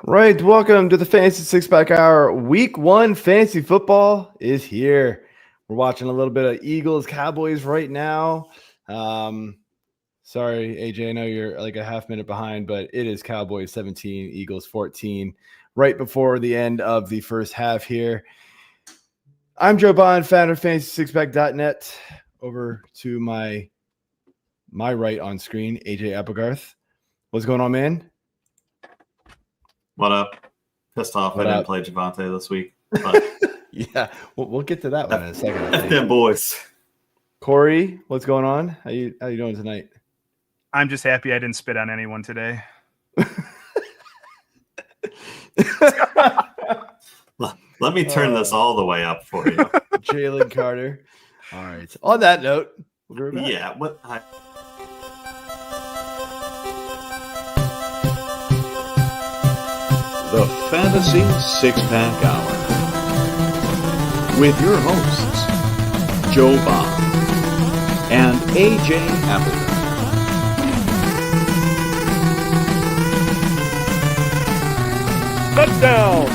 Right, welcome to the Fantasy Six Pack Hour. Week 1 fantasy football is here. We're watching a little bit of Eagles Cowboys right now. Sorry, AJ, I know you're like a half minute behind, but it is Cowboys 17, Eagles 14, right before the end of the first half here. I'm Joe Bond, founder of FantasySixPack.net. Over to my right on screen, AJ Applegarth. What's going on, man? What up? Pissed off What I didn't up? play Javante this week. But Yeah, we'll get to that one in a second. F them boys. Corey, what's going on? How you doing tonight? I'm just happy I didn't spit on anyone today. Let me turn this all the way up for you. Jalen Carter. All right. On that note, we'll be right back. Yeah. What? The Fantasy Six-Pack Hour with your hosts, Joe Bob and AJ Applegarth. Touchdown!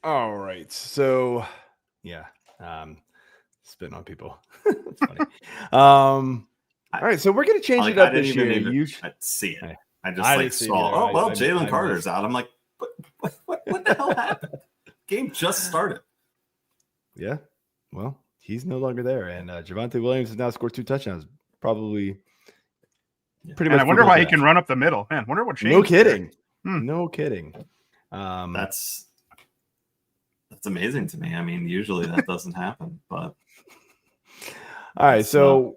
All right. So, yeah. Spitting on people. That's funny. All right, so we're gonna change it up this year. I see it. I just I like didn't see it saw. either. Oh well, I Jalen Carter's out. I'm like, what the hell happened? Game just started. Yeah. Well, he's no longer there, and Javante Williams has now scored 2 touchdowns. Probably pretty much. I wonder why he can run up the middle. Man, wonder what changed. No kidding. No kidding. That's amazing to me. I mean, usually that doesn't happen, but. All right, so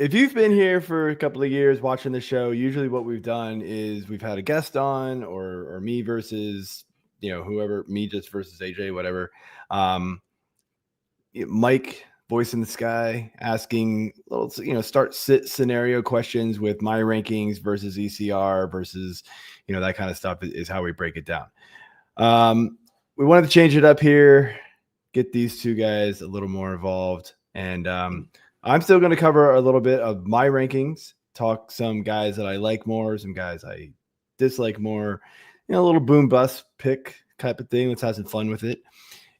if you've been here for a couple of years watching the show, usually what we've done is we've had a guest on or me versus, whoever, me just versus AJ, whatever. Mike, voice in the sky, asking little, start sit scenario questions with my rankings versus ECR versus, that kind of stuff is how we break it down. We wanted to change it up here, get these two guys a little more involved. And I'm still going to cover a little bit of my rankings, talk some guys that I like more, some guys I dislike more, a little boom bust pick type of thing. Let's have some fun with it.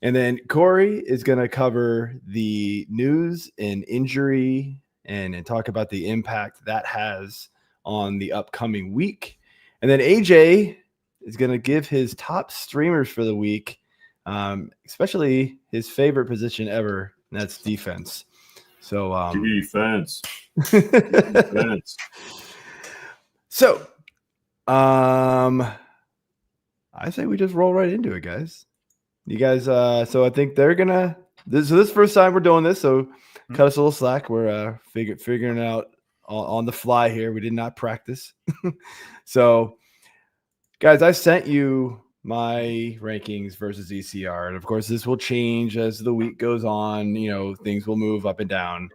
And then Corey is going to cover the news and injury and talk about the impact that has on the upcoming week. And then AJ is going to give his top streamers for the week, especially his favorite position ever. And that's defense. So defense. So I say we just roll right into it, guys. You guys, so I think they're gonna this first time we're doing this, so cut us a little slack. We're figuring it out on the fly here. We did not practice. So guys, I sent you my rankings versus ECR. And of course, this will change as the week goes on. Things will move up and down.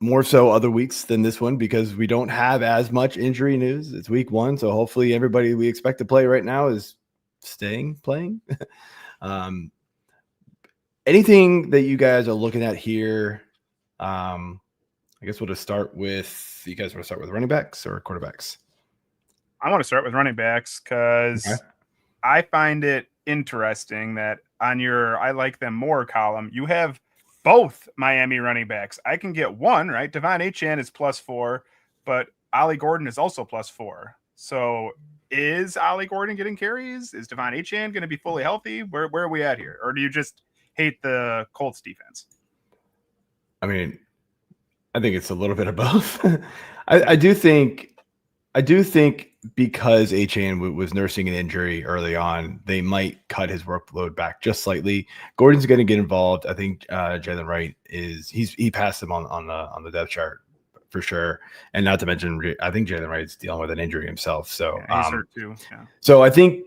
More so other weeks than this one because we don't have as much injury news. It's week 1. So hopefully everybody we expect to play right now is playing. Anything that you guys are looking at here? I guess we'll just start with, you guys want to start with running backs or quarterbacks? I want to start with running backs because I find it interesting that on your I like them more column, you have both Miami running backs. I can get one, right? Devon Achane is +4, but Ollie Gordon is also +4. So is Ollie Gordon getting carries? Is Devon Achane going to be fully healthy? Where are we at here? Or do you just hate the Colts defense? I mean, I think it's a little bit of both. I do think because Achane was nursing an injury early on, they might cut his workload back just slightly. Gordon's going to get involved. I think Jalen Wright he passed him on the depth chart for sure. And not to mention, I think Jalen Wright's dealing with an injury himself. So he's hurt too. Yeah. So I think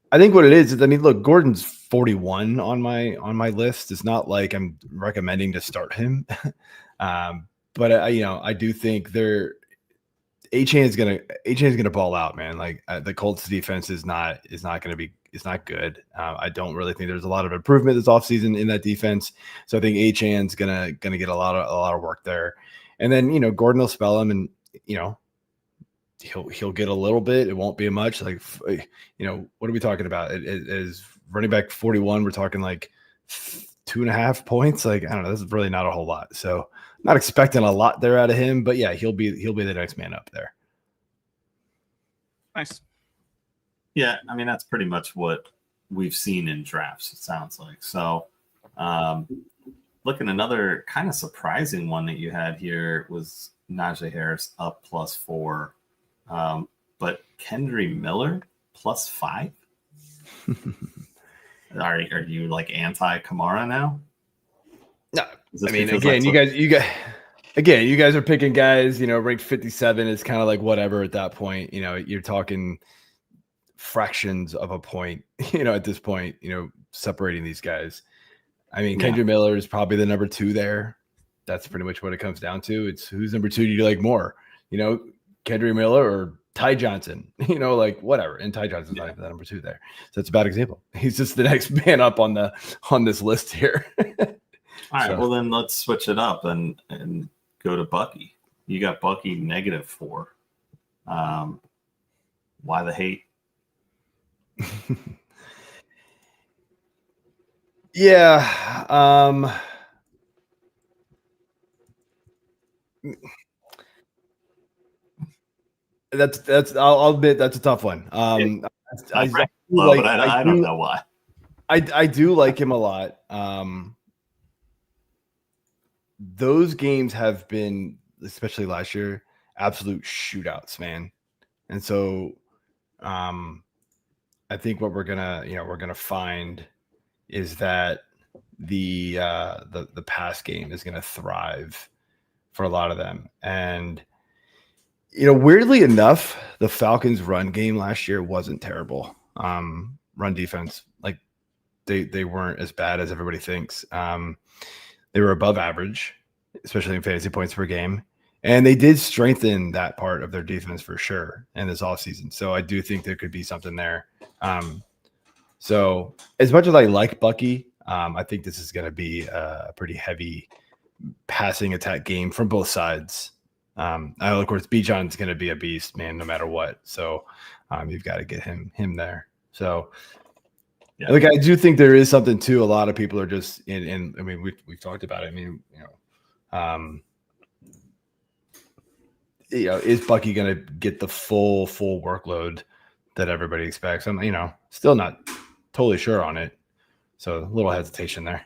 what it is, I mean, look, Gordon's 41 on my list. It's not like I'm recommending to start him. But I do think Achane's gonna ball out, man. Like the Colts defense is not good. I don't really think there's a lot of improvement this offseason in that defense. So I think Achane's gonna get a lot of work there. And then Gordon will spell him, and he'll get a little bit. It won't be much. Like what are we talking about? As running back 41, we're talking like 2.5 points. Like I don't know. This is really not a whole lot. So not expecting a lot there out of him, but yeah, he'll be the next man up there. Nice. Yeah, I mean that's pretty much what we've seen in drafts. It sounds like so. Look, another kind of surprising one that you had here was Najee Harris up +4, but Kendry Miller +5. Are you like anti Kamara now? No, I mean, again, you guys are picking guys, ranked 57 is kind of like whatever at that point. You're talking fractions of a point, at this point, separating these guys. I mean, Kendrick Miller is probably the number 2 there. That's pretty much what it comes down to. It's who's number 2 do you like more? Kendrick Miller or Ty Johnson, like whatever. And Ty Johnson's not even the number 2 there. So it's a bad example. He's just the next man up on this list here. All right, well then let's switch it up and go to Bucky. You got Bucky -4. Why the hate? Yeah. That's I'll admit that's a tough one. I don't know why. I do like him a lot. Those games have been, especially last year, absolute shootouts, man. And so I think what we're gonna find is that the pass game is gonna thrive for a lot of them. And weirdly enough, the Falcons' run game last year wasn't terrible. Run defense, like they weren't as bad as everybody thinks. They were above average, especially in fantasy points per game. And they did strengthen that part of their defense for sure in this offseason. So I do think there could be something there. So as much as I like Bucky, I think this is going to be a pretty heavy passing attack game from both sides. Of course, Bijan's going to be a beast, man, no matter what. So you've got to get him there. So yeah. Like I do think there is something to a lot of people are just in. I mean, we've talked about it. I mean, is Bucky going to get the full workload that everybody expects? I'm, still not totally sure on it. So a little hesitation there.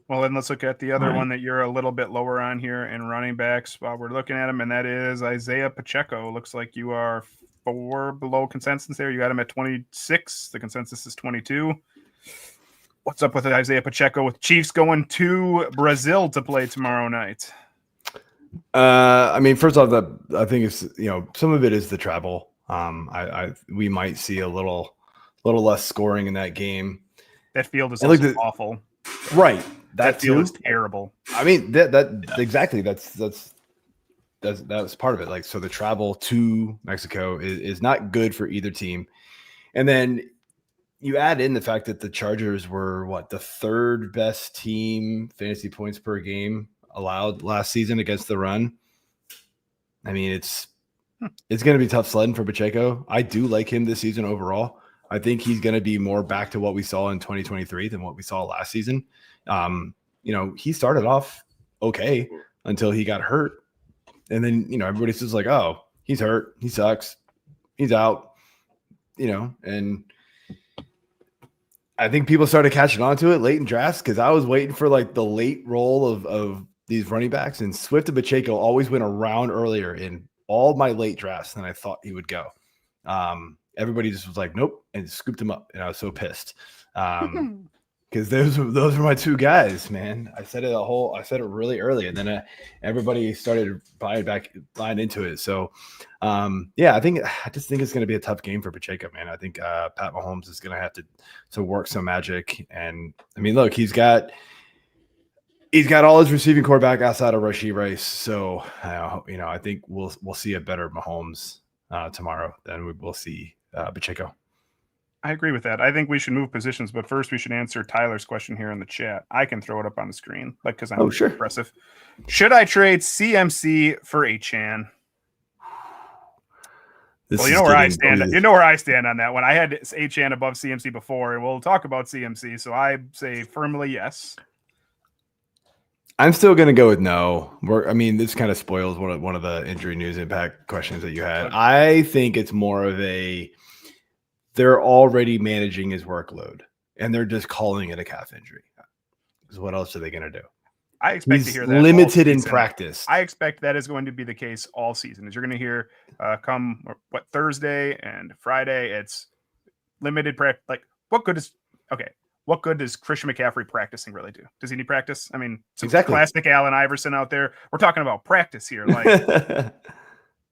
Well, then let's look at the other one that you're a little bit lower on here in running backs while we're looking at him, and that is Isaiah Pacheco. Looks like you are 4 below consensus there. You got him at 26. The consensus is 22. What's up with Isaiah Pacheco with Chiefs going to Brazil to play tomorrow night? I mean, first off, I think it's some of it is the travel. We might see a little less scoring in that game. That field is also awful. Right. That field is terrible. I mean, exactly. That's part of it. Like, so the travel to Mexico is not good for either team. And then you add in the fact that the Chargers were the 3rd best team fantasy points per game allowed last season against the run. I mean, it's going to be tough sledding for Pacheco. I do like him this season overall. I think he's going to be more back to what we saw in 2023 than what we saw last season. He started off okay until he got hurt. And then, everybody's just like, oh, he's hurt. He sucks. He's out, and I think people started catching on to it late in drafts because I was waiting for the late roll of these running backs, and Swift and Pacheco always went around earlier in all my late drafts than I thought he would go. Everybody just was like, nope, and scooped him up. And I was so pissed. Because those were my 2 guys, man. I said it really early, and then everybody started buying into it. So, I just think it's going to be a tough game for Pacheco, man. I think Pat Mahomes is going to have to work some magic. And I mean, look, he's got He's got all his receiving core back outside of Rashee Rice, so I think we'll see a better Mahomes tomorrow than we will see Pacheco. I agree with that. I think we should move positions, but first we should answer Tyler's question here in the chat. I can throw it up on the screen, because I'm impressive. Should I trade CMC for Achane? Well, you know where I stand. You know where I stand on that one. I had Achane above CMC before, and we'll talk about CMC. So I say firmly yes. I'm still going to go with no. This kind of spoils one of the injury news impact questions that you had. I think it's more of they're already managing his workload, and they're just calling it a calf injury. Because what else are they going to do? I expect to hear that limited in practice. I expect that is going to be the case all season. As you're going to hear come Thursday and Friday, it's limited practice. Like, what good does Christian McCaffrey practicing really do? Does he need practice? I mean, exactly. Classic Allen Iverson out there. We're talking about practice here. Like,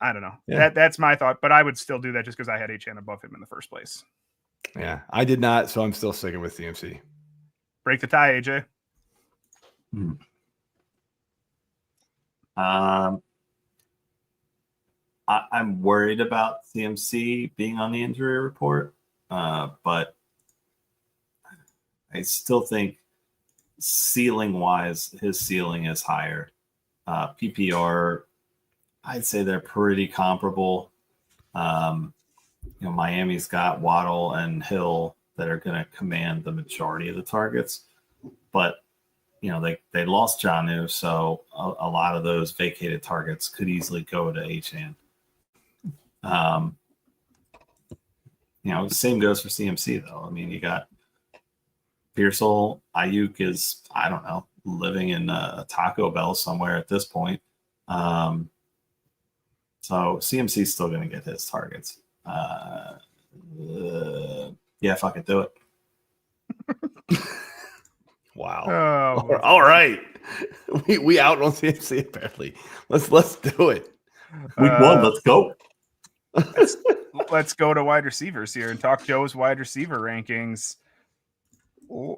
I don't know. Yeah. That's my thought, but I would still do that just because I had Achane above him in the first place. Yeah, I did not, so I'm still sticking with CMC. Break the tie, AJ. I'm worried about CMC being on the injury report, but I still think ceiling-wise, his ceiling is higher. PPR, I'd say they're pretty comparable. Miami's got Waddle and Hill that are going to command the majority of the targets, but they lost Jonnu, so a lot of those vacated targets could easily go to Achane. The same goes for CMC though. I mean, you got Pearsall, Ayuk is, I don't know, living in a Taco Bell somewhere at this point. So CMC is still going to get his targets. Yeah, fuck it, do it. Wow. All right. We out on CMC apparently. Let's do it. Week one, let's go. Let's go to wide receivers here and talk Joe's wide receiver rankings.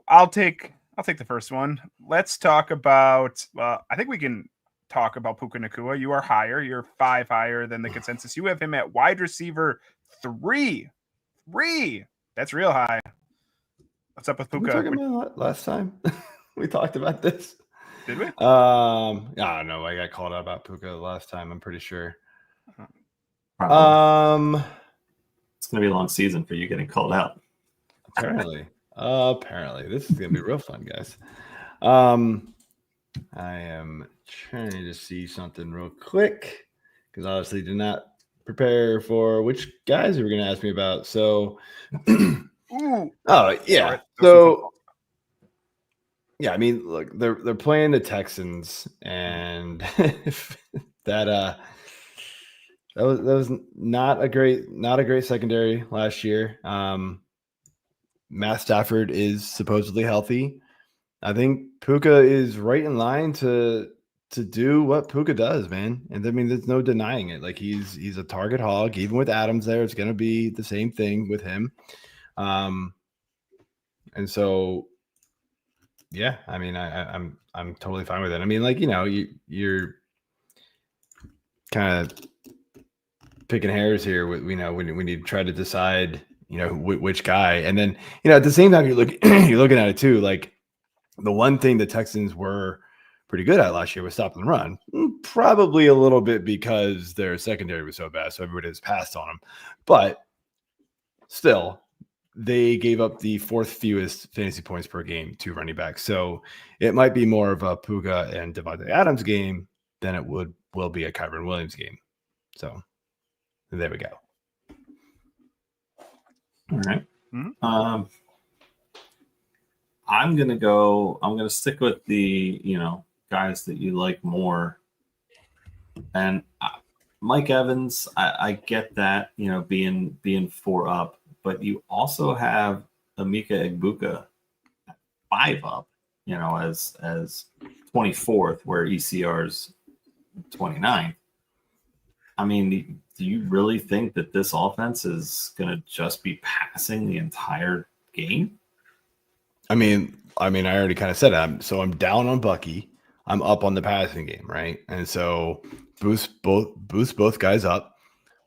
I'll take the first one. Let's talk about I think we can talk about Puka Nacua. You are higher. You're 5 higher than the consensus. You have him at wide receiver 3. That's real high. What's up with Puka? We talking about last time we talked about this. Did we? I don't know. I got called out about Puka last time. I'm pretty sure. Probably. It's gonna be a long season for you getting called out. Apparently, this is gonna be real fun, guys. I am trying to see something real quick because obviously did not prepare for which guys you were gonna ask me about. So. Oh yeah. So yeah, I mean, look, they're playing the Texans, and that was not a great secondary last year. Matt Stafford is supposedly healthy. I think Puka is right in line to do what Puka does, man. And I mean, there's no denying it. Like he's a target hog. Even with Adams there, it's going to be the same thing with him. And so, yeah, I mean, I'm totally fine with it. I mean, like, you're kind of picking hairs here with, when you try to decide, which guy, and then, at the same time, you're looking at it too. Like the one thing the Texans were pretty good at last year was stopping the run, probably a little bit because their secondary was so bad. So everybody has passed on them, but still, they gave up the 4th fewest fantasy points per game to running backs. So it might be more of a Puka and Devontae Adams game than it will be a Kyren Williams game. So there we go. All right. Mm-hmm. I'm going to stick with the, guys that you like more. And Mike Evans, I get that, being 4 up. But you also have Emeka Egbuka 5 up, as 24th, where ECR's 29th. I mean, do you really think that this offense is going to just be passing the entire game? I mean, I already kind of said it. So I'm down on Bucky. I'm up on the passing game, right? And so boost both guys up.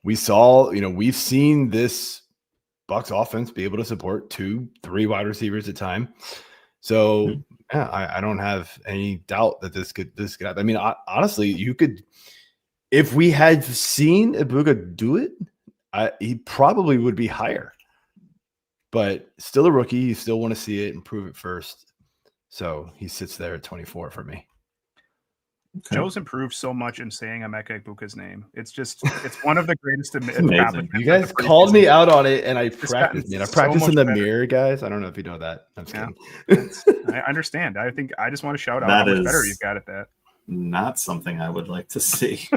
We saw, we've seen this Bucs offense be able to support 2-3 wide receivers at a time. So yeah, I don't have any doubt that this could happen. I mean, honestly, you could, if we had seen Ibuka do it, he probably would be higher. But still a rookie, you still want to see it and prove it first. So he sits there at 24 for me. Okay. Joe's improved so much in saying Emeka Egbuka's name. It's one of the greatest. Amazing. You guys called me out on it, and I practiced. I practice in the mirror, guys. I don't know if you know that. I'm just kidding. I understand. I just want to shout out how much better you've got at that. Not something I would like to see.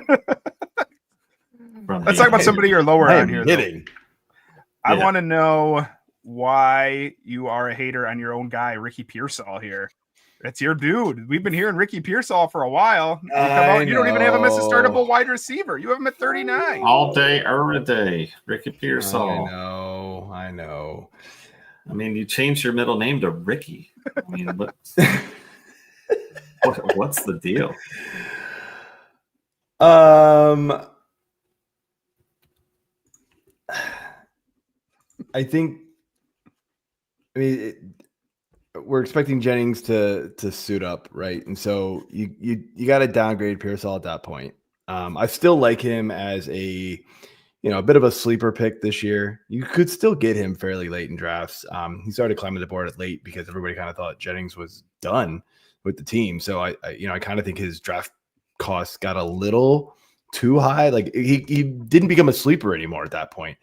Let's talk about somebody you're lower on here. I want to know why you are a hater on your own guy, Ricky Pearsall here. That's your dude. We've been hearing Ricky Pearsall for a while. You don't even have him as a startable wide receiver. You have him at 39. All day, every day. Ricky Pearsall. I know. I mean, you changed your middle name to Ricky. I mean, what's the deal? I think. We're expecting Jennings to suit up, right? And so you got to downgrade Pearsall at that point. I still like him as a bit of a sleeper pick this year. You could still get him fairly late in drafts. He started climbing the board at late because everybody kind of thought Jennings was done with the team. So I kind of think his draft costs got a little too high. Like he didn't become a sleeper anymore at that point.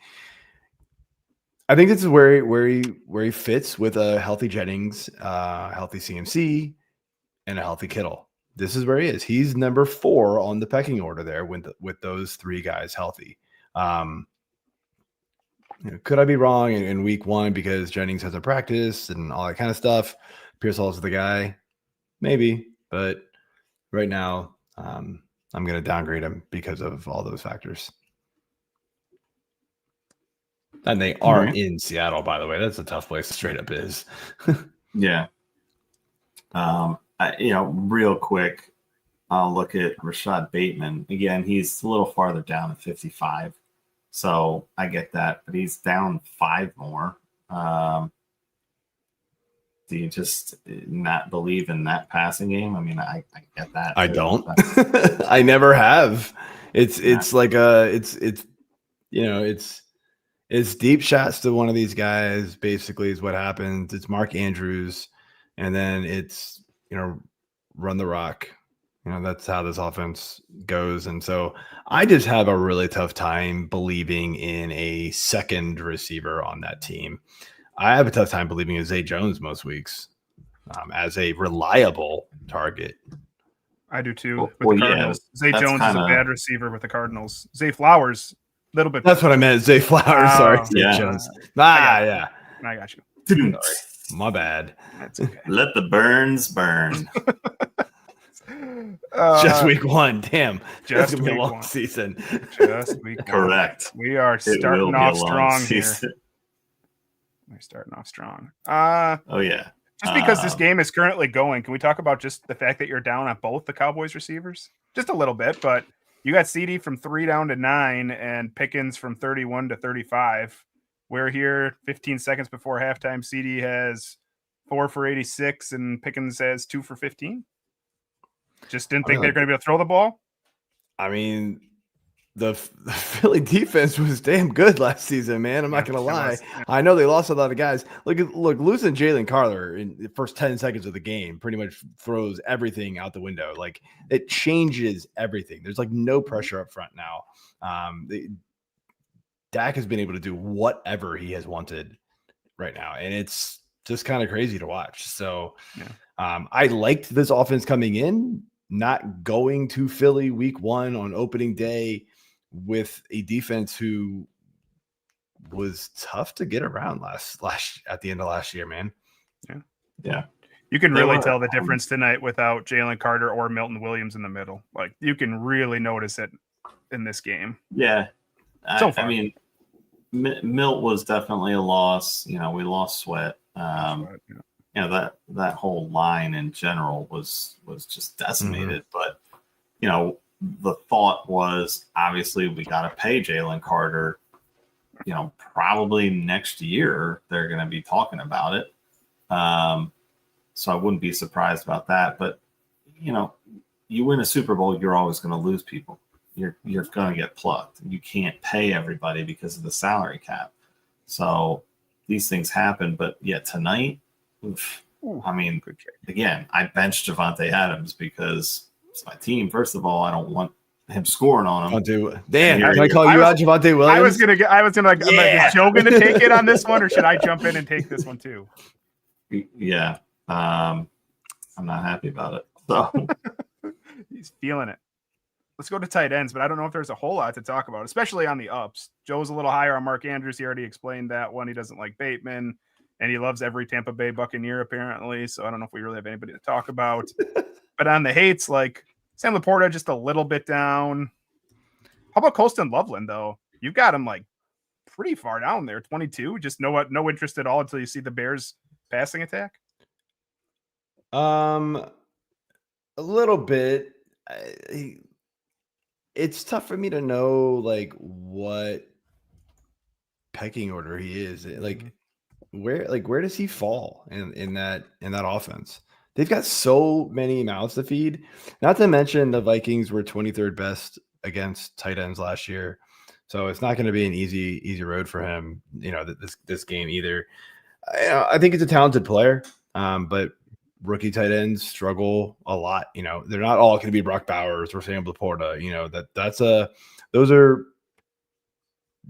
I think this is where he fits with a healthy Jennings, healthy CMC, and a healthy Kittle. This is where he is. He's number 4 on the pecking order there with those 3 guys healthy. Could I be wrong in week 1 because Jennings hasn't practiced and all that kind of stuff? Pearsall's the guy, maybe, but right now I'm going to downgrade him because of all those factors. And they are in Seattle, by the way. That's a tough place. Straight up is. Yeah. Real quick, I'll look at Rashad Bateman. Again, he's a little farther down at 55. So I get that, but he's down 5 more. Do you just not believe in that passing game? I mean, I get that. I don't. I never have. It's like it's deep shots to one of these guys, basically, is what happens. It's Mark Andrews, and then it's, run the rock. That's how this offense goes. And so I just have a really tough time believing in a second receiver on that team. I have a tough time believing in Zay Jones most weeks as a reliable target. I do too. With the Cardinals. Zay Jones is a bad receiver with the Cardinals. Zay Flowers, little bit. That's what I meant. Zay Flowers. Sorry. Yeah. Jones. I got you. Sorry. My bad. That's okay. Let the burns burn. Just week 1. Damn. Just gonna be a long 1. season. Just week 1. Correct. We are starting off strong here. We're starting off strong. Oh, yeah. Just because this game is currently going, can we talk about just the fact that you're down on both the Cowboys receivers? Just a little bit, but you got CD from 3 down to 9 and Pickens from 31 to 35. We're here 15 seconds before halftime. CD has 4 for 86 and Pickens has 2 for 15. Just didn't think they're going to be able to throw the ball. I mean, the Philly defense was damn good last season, man. I'm not going to lie. I know they lost a lot of guys. Look, losing Jalen Carter in the first 10 seconds of the game pretty much throws everything out the window. Like, it changes everything. There's like no pressure up front now. Dak has been able to do whatever he has wanted right now, and it's just kind of crazy to watch. So I liked this offense coming in, not going to Philly week 1 on opening day with a defense who was tough to get around last at the end of last year, man. Yeah. You can really tell the difference tonight without Jalen Carter or Milton Williams in the middle. Like, you can really notice it in this game. Yeah. I mean, Milt was definitely a loss. We lost Sweat. that whole line in general was just decimated. But the thought was obviously we got to pay Jalen Carter. Probably next year they're going to be talking about it. So I wouldn't be surprised about that. But you win a Super Bowl, you're always going to lose people. You're going to get plucked. You can't pay everybody because of the salary cap. So these things happen. But tonight, I mean, again, I benched Javonte Adams because it's my team. First of all, I don't want him scoring on him. Damn, can I call you out, Javonte Williams? I was gonna. Is Joe gonna take it on this one, or should I jump in and take this one too? Yeah, I'm not happy about it. So he's feeling it. Let's go to tight ends, but I don't know if there's a whole lot to talk about, especially on the ups. Joe's a little higher on Mark Andrews. He already explained that one. He doesn't like Bateman, and he loves every Tampa Bay Buccaneer apparently. So I don't know if we really have anybody to talk about. But on the hates, like Sam Laporta, just a little bit down. How about Colston Loveland though? You've got him like pretty far down there, 22. Just no interest at all until you see the Bears passing attack. A little bit. It's tough for me to know like what pecking order he is. Like where does he fall in that offense? They've got so many mouths to feed. Not to mention the Vikings were 23rd best against tight ends last year. So it's not going to be an easy road for him, this game either. I think he's a talented player, but rookie tight ends struggle a lot. They're not all going to be Brock Bowers or Sam Laporta. Those are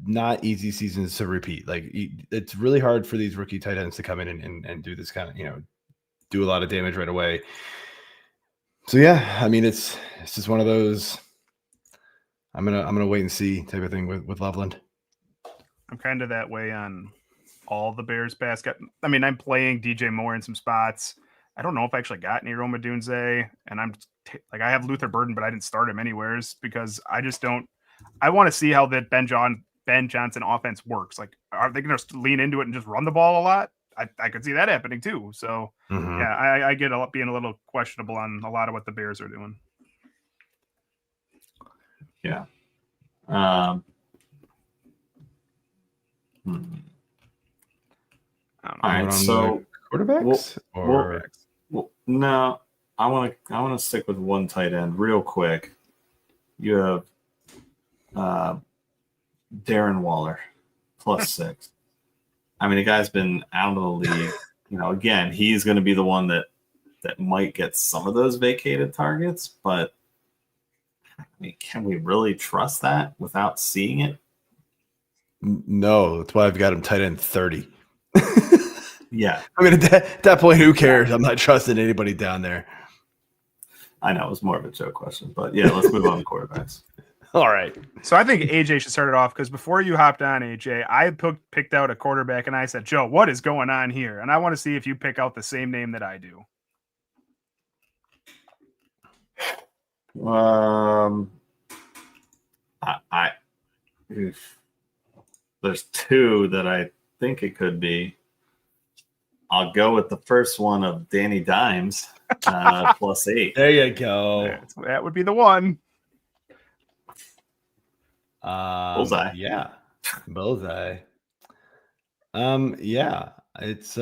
not easy seasons to repeat. Like it's really hard for these rookie tight ends to come in and do this kind of, do a lot of damage right away. So yeah, I mean, it's just one of those, I'm gonna wait and see type of thing with Loveland. I'm kind of that way on all the Bears basket. I mean, I'm playing DJ Moore in some spots. I don't know if I actually got any Roma Dunze, and I have Luther Burden, but I didn't start him anywheres because I just don't. I want to see how that Ben Johnson offense works. Like, are they going to lean into it and just run the ball a lot? I could see that happening too. So yeah, I get being a little questionable on a lot of what the Bears are doing. Yeah. All right. So quarterbacks no, I want to stick with one tight end real quick. You have Darren Waller +6. I mean, the guy's been out of the league. Again, he's going to be the one that might get some of those vacated targets, but I mean, can we really trust that without seeing it? No, that's why I've got him tight end 30. Yeah. I mean, at that point, who cares? I'm not trusting anybody down there. I know it was more of a joke question, but yeah, let's move on to quarterbacks. All right. So I think AJ should start it off because before you hopped on, AJ, I picked out a quarterback and I said, Joe, what is going on here? And I want to see if you pick out the same name that I do. There's two that I think it could be. I'll go with the first one of Danny Dimes +8. There you go. That would be the one. Bullseye. Yeah. Bullseye. Yeah. It's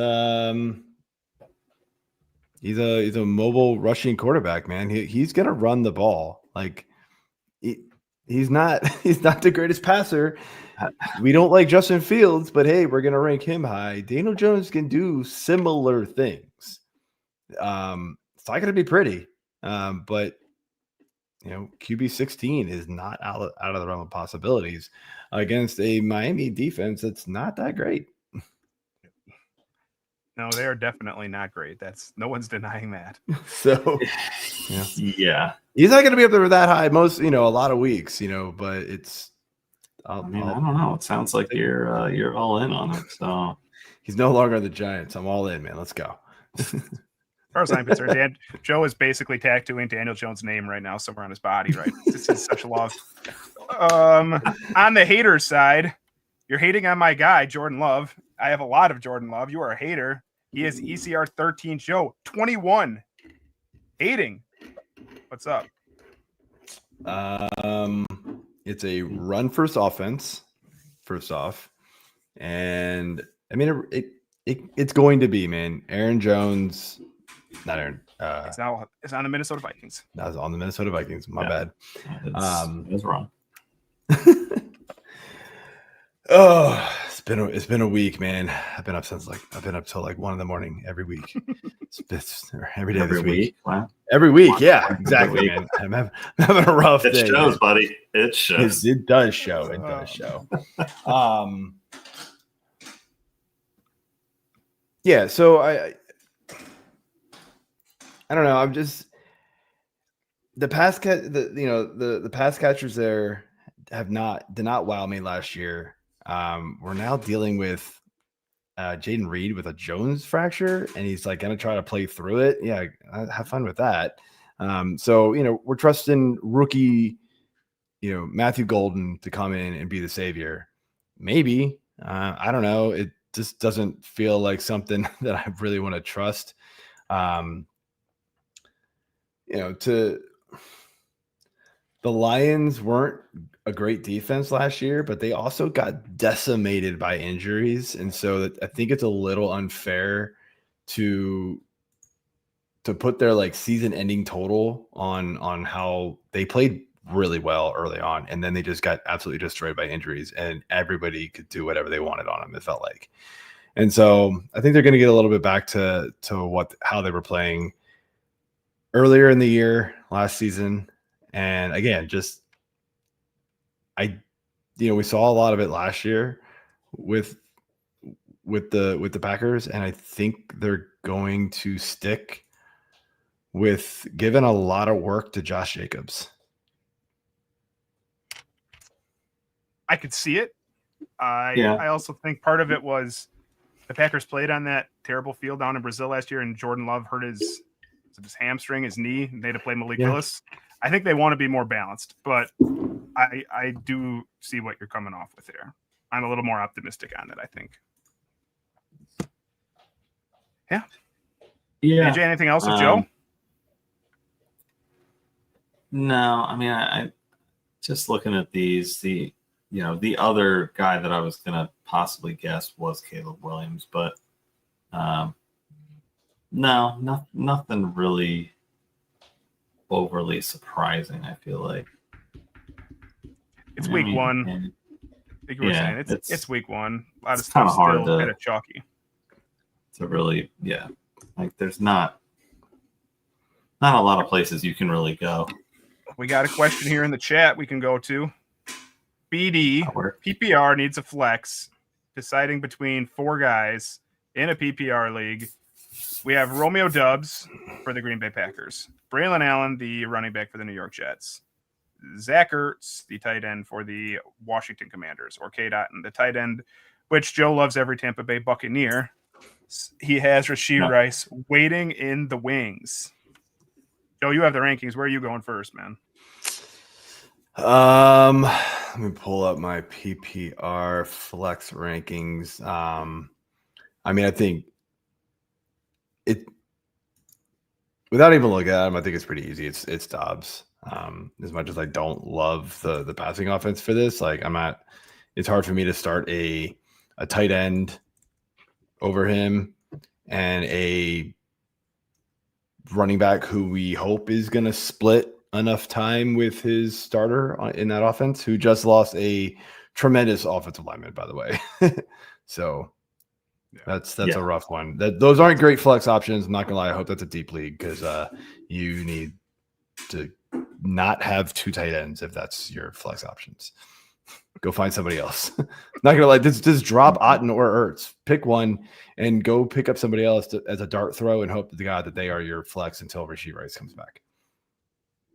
he's a mobile rushing quarterback, man. He's gonna run the ball. Like he's not the greatest passer. We don't like Justin Fields, but hey, we're gonna rank him high. Daniel Jones can do similar things. It's not gonna be pretty. But QB 16 is not out of the realm of possibilities against a Miami defense that's not that great. No, they are definitely not great. No one's denying that. So, yeah, he's not going to be up there that high most, a lot of weeks, but it's. I don't know. It sounds like you're all in on him. So he's no longer the Giants. I'm all in, man. Let's go. As far as I'm concerned, Joe is basically tattooing Daniel Jones' name right now somewhere on his body, right? This is such a love. On the hater side, you're hating on my guy, Jordan Love. I have a lot of Jordan Love. You are a hater. He is ECR 13. Joe, 21. Hating. What's up? It's a run first offense, first off. And I mean, it's going to be, man. Aaron Jones, not Aaron. It's on the Minnesota Vikings. That was on the Minnesota Vikings. My bad. It's wrong. Oh, it's been a week, man. I've been up till like 1 a.m. every week. Every day Every this week. week. Wow. Every week, yeah, exactly, man. I'm having a rough day. It shows, man. buddy. It shows. It does show. It does show. Yeah. So I don't know. I'm just the pass the pass catchers there did not wow me last year. We're now dealing with Jaden Reed with a Jones fracture, and he's like going to try to play through it. Yeah, have fun with that. So we're trusting rookie, Matthew Golden to come in and be the savior. Maybe I don't know. It just doesn't feel like something that I really want to trust. The Lions weren't a great defense last year, but they also got decimated by injuries. And so I think it's a little unfair to put their like season ending total on how they played really well early on. And then they just got absolutely destroyed by injuries, and everybody could do whatever they wanted on them, it felt like. And so I think they're going to get a little bit back to how they were playing earlier in the year last season. And again, we saw a lot of it last year with the Packers, and I think they're going to stick with giving a lot of work to Josh Jacobs. I could see it. I also think part of it was the Packers played on that terrible field down in Brazil last year, and Jordan Love hurt his hamstring, his knee, and they had to play Malik Willis. I think they want to be more balanced, but I do see what you're coming off with there. I'm a little more optimistic on it, I think. Yeah. AJ, anything else with Joe? No, I mean, I just looking at these, the other guy that I was going to possibly guess was Caleb Williams, but no, nothing really overly surprising, I feel like. It's week one. I think you were saying it's week one. A lot of stuff still kind of chalky. To really, like there's not a lot of places you can really go. We got a question here in the chat we can go to. BD, PPR needs a flex, deciding between 4 guys in a PPR league. We have Romeo Doubs for the Green Bay Packers, Braylon Allen, the running back for the New York Jets, Zach Ertz, the tight end for the Washington Commanders, or K. Dotton, the tight end, which Joe loves every Tampa Bay Buccaneer. He has Rashee Rice waiting in the wings. Joe, you have the rankings. Where are you going first, man? Let me pull up my PPR flex rankings. I mean, I think it, without even looking at them, I think it's pretty easy. It's Dobbs. As much as I don't love the passing offense for this, like it's hard for me to start a tight end over him and a running back who we hope is going to split enough time with his starter in that offense, who just lost a tremendous offensive lineman, by the way. So that's a rough one. Those aren't great flex options. I'm not gonna lie. I hope that's a deep league, because you need to not have 2 tight ends if that's your flex options. Go find somebody else. Not gonna lie. Just drop Otten or Ertz. Pick one and go pick up somebody else as a dart throw, and hope to God that they are your flex until Rashee Rice comes back.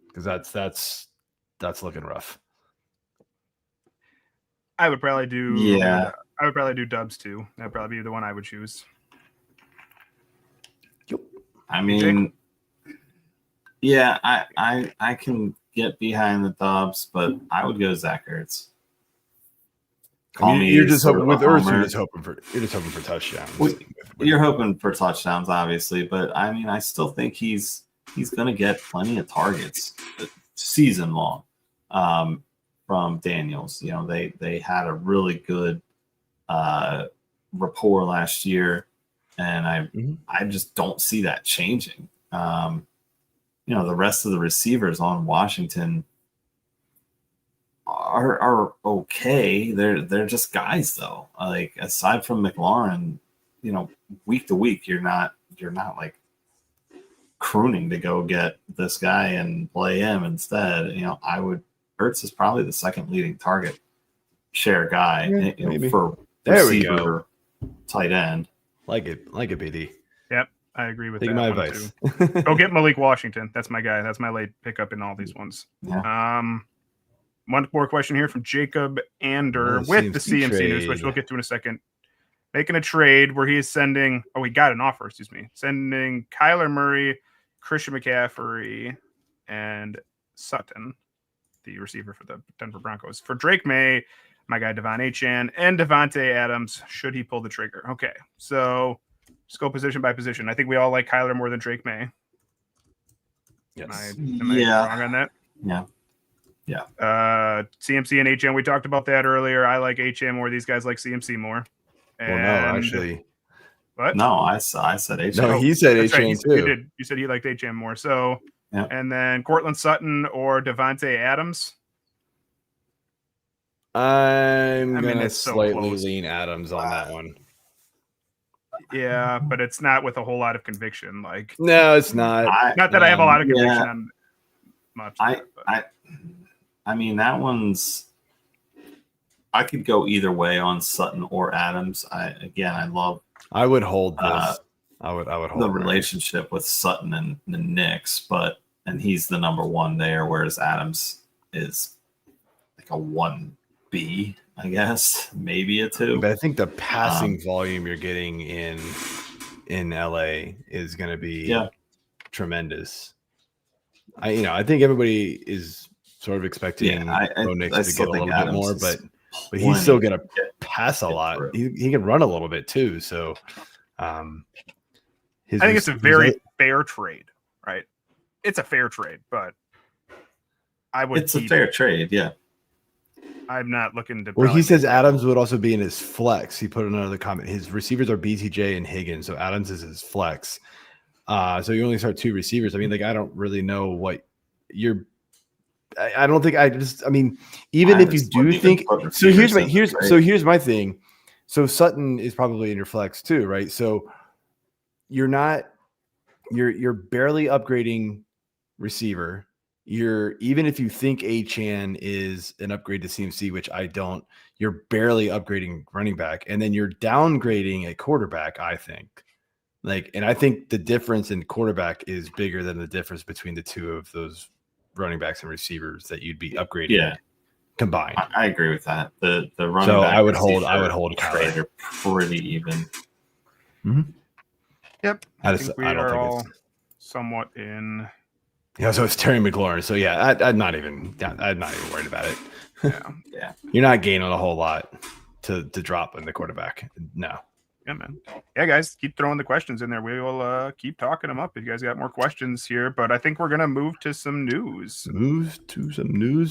Because that's looking rough. I would probably do. Yeah. I would probably do Dubs too. That'd probably be the one I would choose. I mean, yeah, I can get behind the Dobbs, but I would go Zach Ertz. Call me you're just hoping with Ertz. Homer. You're just hoping for touchdowns. You're hoping for touchdowns, obviously, but I mean, I still think he's going to get plenty of targets season long from Daniels. You know, they had a really good rapport last year, and I just don't see that changing. You know, the rest of the receivers on Washington are okay. They're just guys though. Like aside from McLaurin, you know, week to week, you're not like crooning to go get this guy and play him instead. You know, Ertz is probably the second leading target share guy for receiver, tight end. Like it, BD. Yep, I agree with Take that. my one advice. Too. Go get Malik Washington. That's my guy. That's my late pickup in all these ones. Yeah. One more question here from Jacob Ander with the CMC news, which we'll get to in a second. Making a trade where he is sending, he got an offer, sending Kyler Murray, Christian McCaffrey, and Sutton, the receiver for the Denver Broncos, for Drake May, my guy Devon Achane, and Devontae Adams, should he pull the trigger. Okay, so let's go position by position. I think we all like Kyler more than Drake May. Yes. Am I wrong on that? Yeah. Yeah. CMC and HM, we talked about that earlier. I like HM more. These guys like CMC more. Well, no, actually. What? No, I said HM. No, he said HM right. too. You said he liked HM more. So, yeah. And then Cortland Sutton or Devontae Adams. I'm gonna slightly lean Adams on that one. Yeah, but it's not with a whole lot of conviction. Like, no, it's not. Not that I have a lot of conviction on much. I mean, that one's. I could go either way on Sutton or Adams. I would hold this. I would hold the relationship with Sutton and the Knicks, and he's the number one there, whereas Adams is like a 1B, I guess, maybe a 2. But I think the passing volume you're getting in LA is going to be tremendous. I think everybody is sort of expecting Bo Nix to get a little bit more, but he's still going to pass a lot. He can run a little bit too. So I think it's a very fair trade, right? It's a fair trade, but it's a fair trade, yeah. I'm not looking to. Well, he says Adams would also be in his flex. He put another comment. His receivers are BTJ and Higgins, so Adams is his flex. So you only start 2 receivers. I mean, I don't really know what you're. I don't think even if you do think so, here's my thing. So Sutton is probably in your flex too, right? So you're barely upgrading receiver. Even if you think Achane is an upgrade to CMC, which I don't, you're barely upgrading running back, and then you're downgrading a quarterback, I think. And I think the difference in quarterback is bigger than the difference between the two of those running backs and receivers that you'd be upgrading combined. I agree with that. The running so back I would hold Kyler. They're pretty even. Mm-hmm. Yep. I think we are all somewhat in. Yeah, so it's Terry McLaurin. So yeah, I'm not even worried about it. Yeah. You're not gaining a whole lot to drop in the quarterback. No. Yeah, man. Yeah, guys, keep throwing the questions in there. We will keep talking them up if you guys got more questions here. But I think we're gonna move to some news.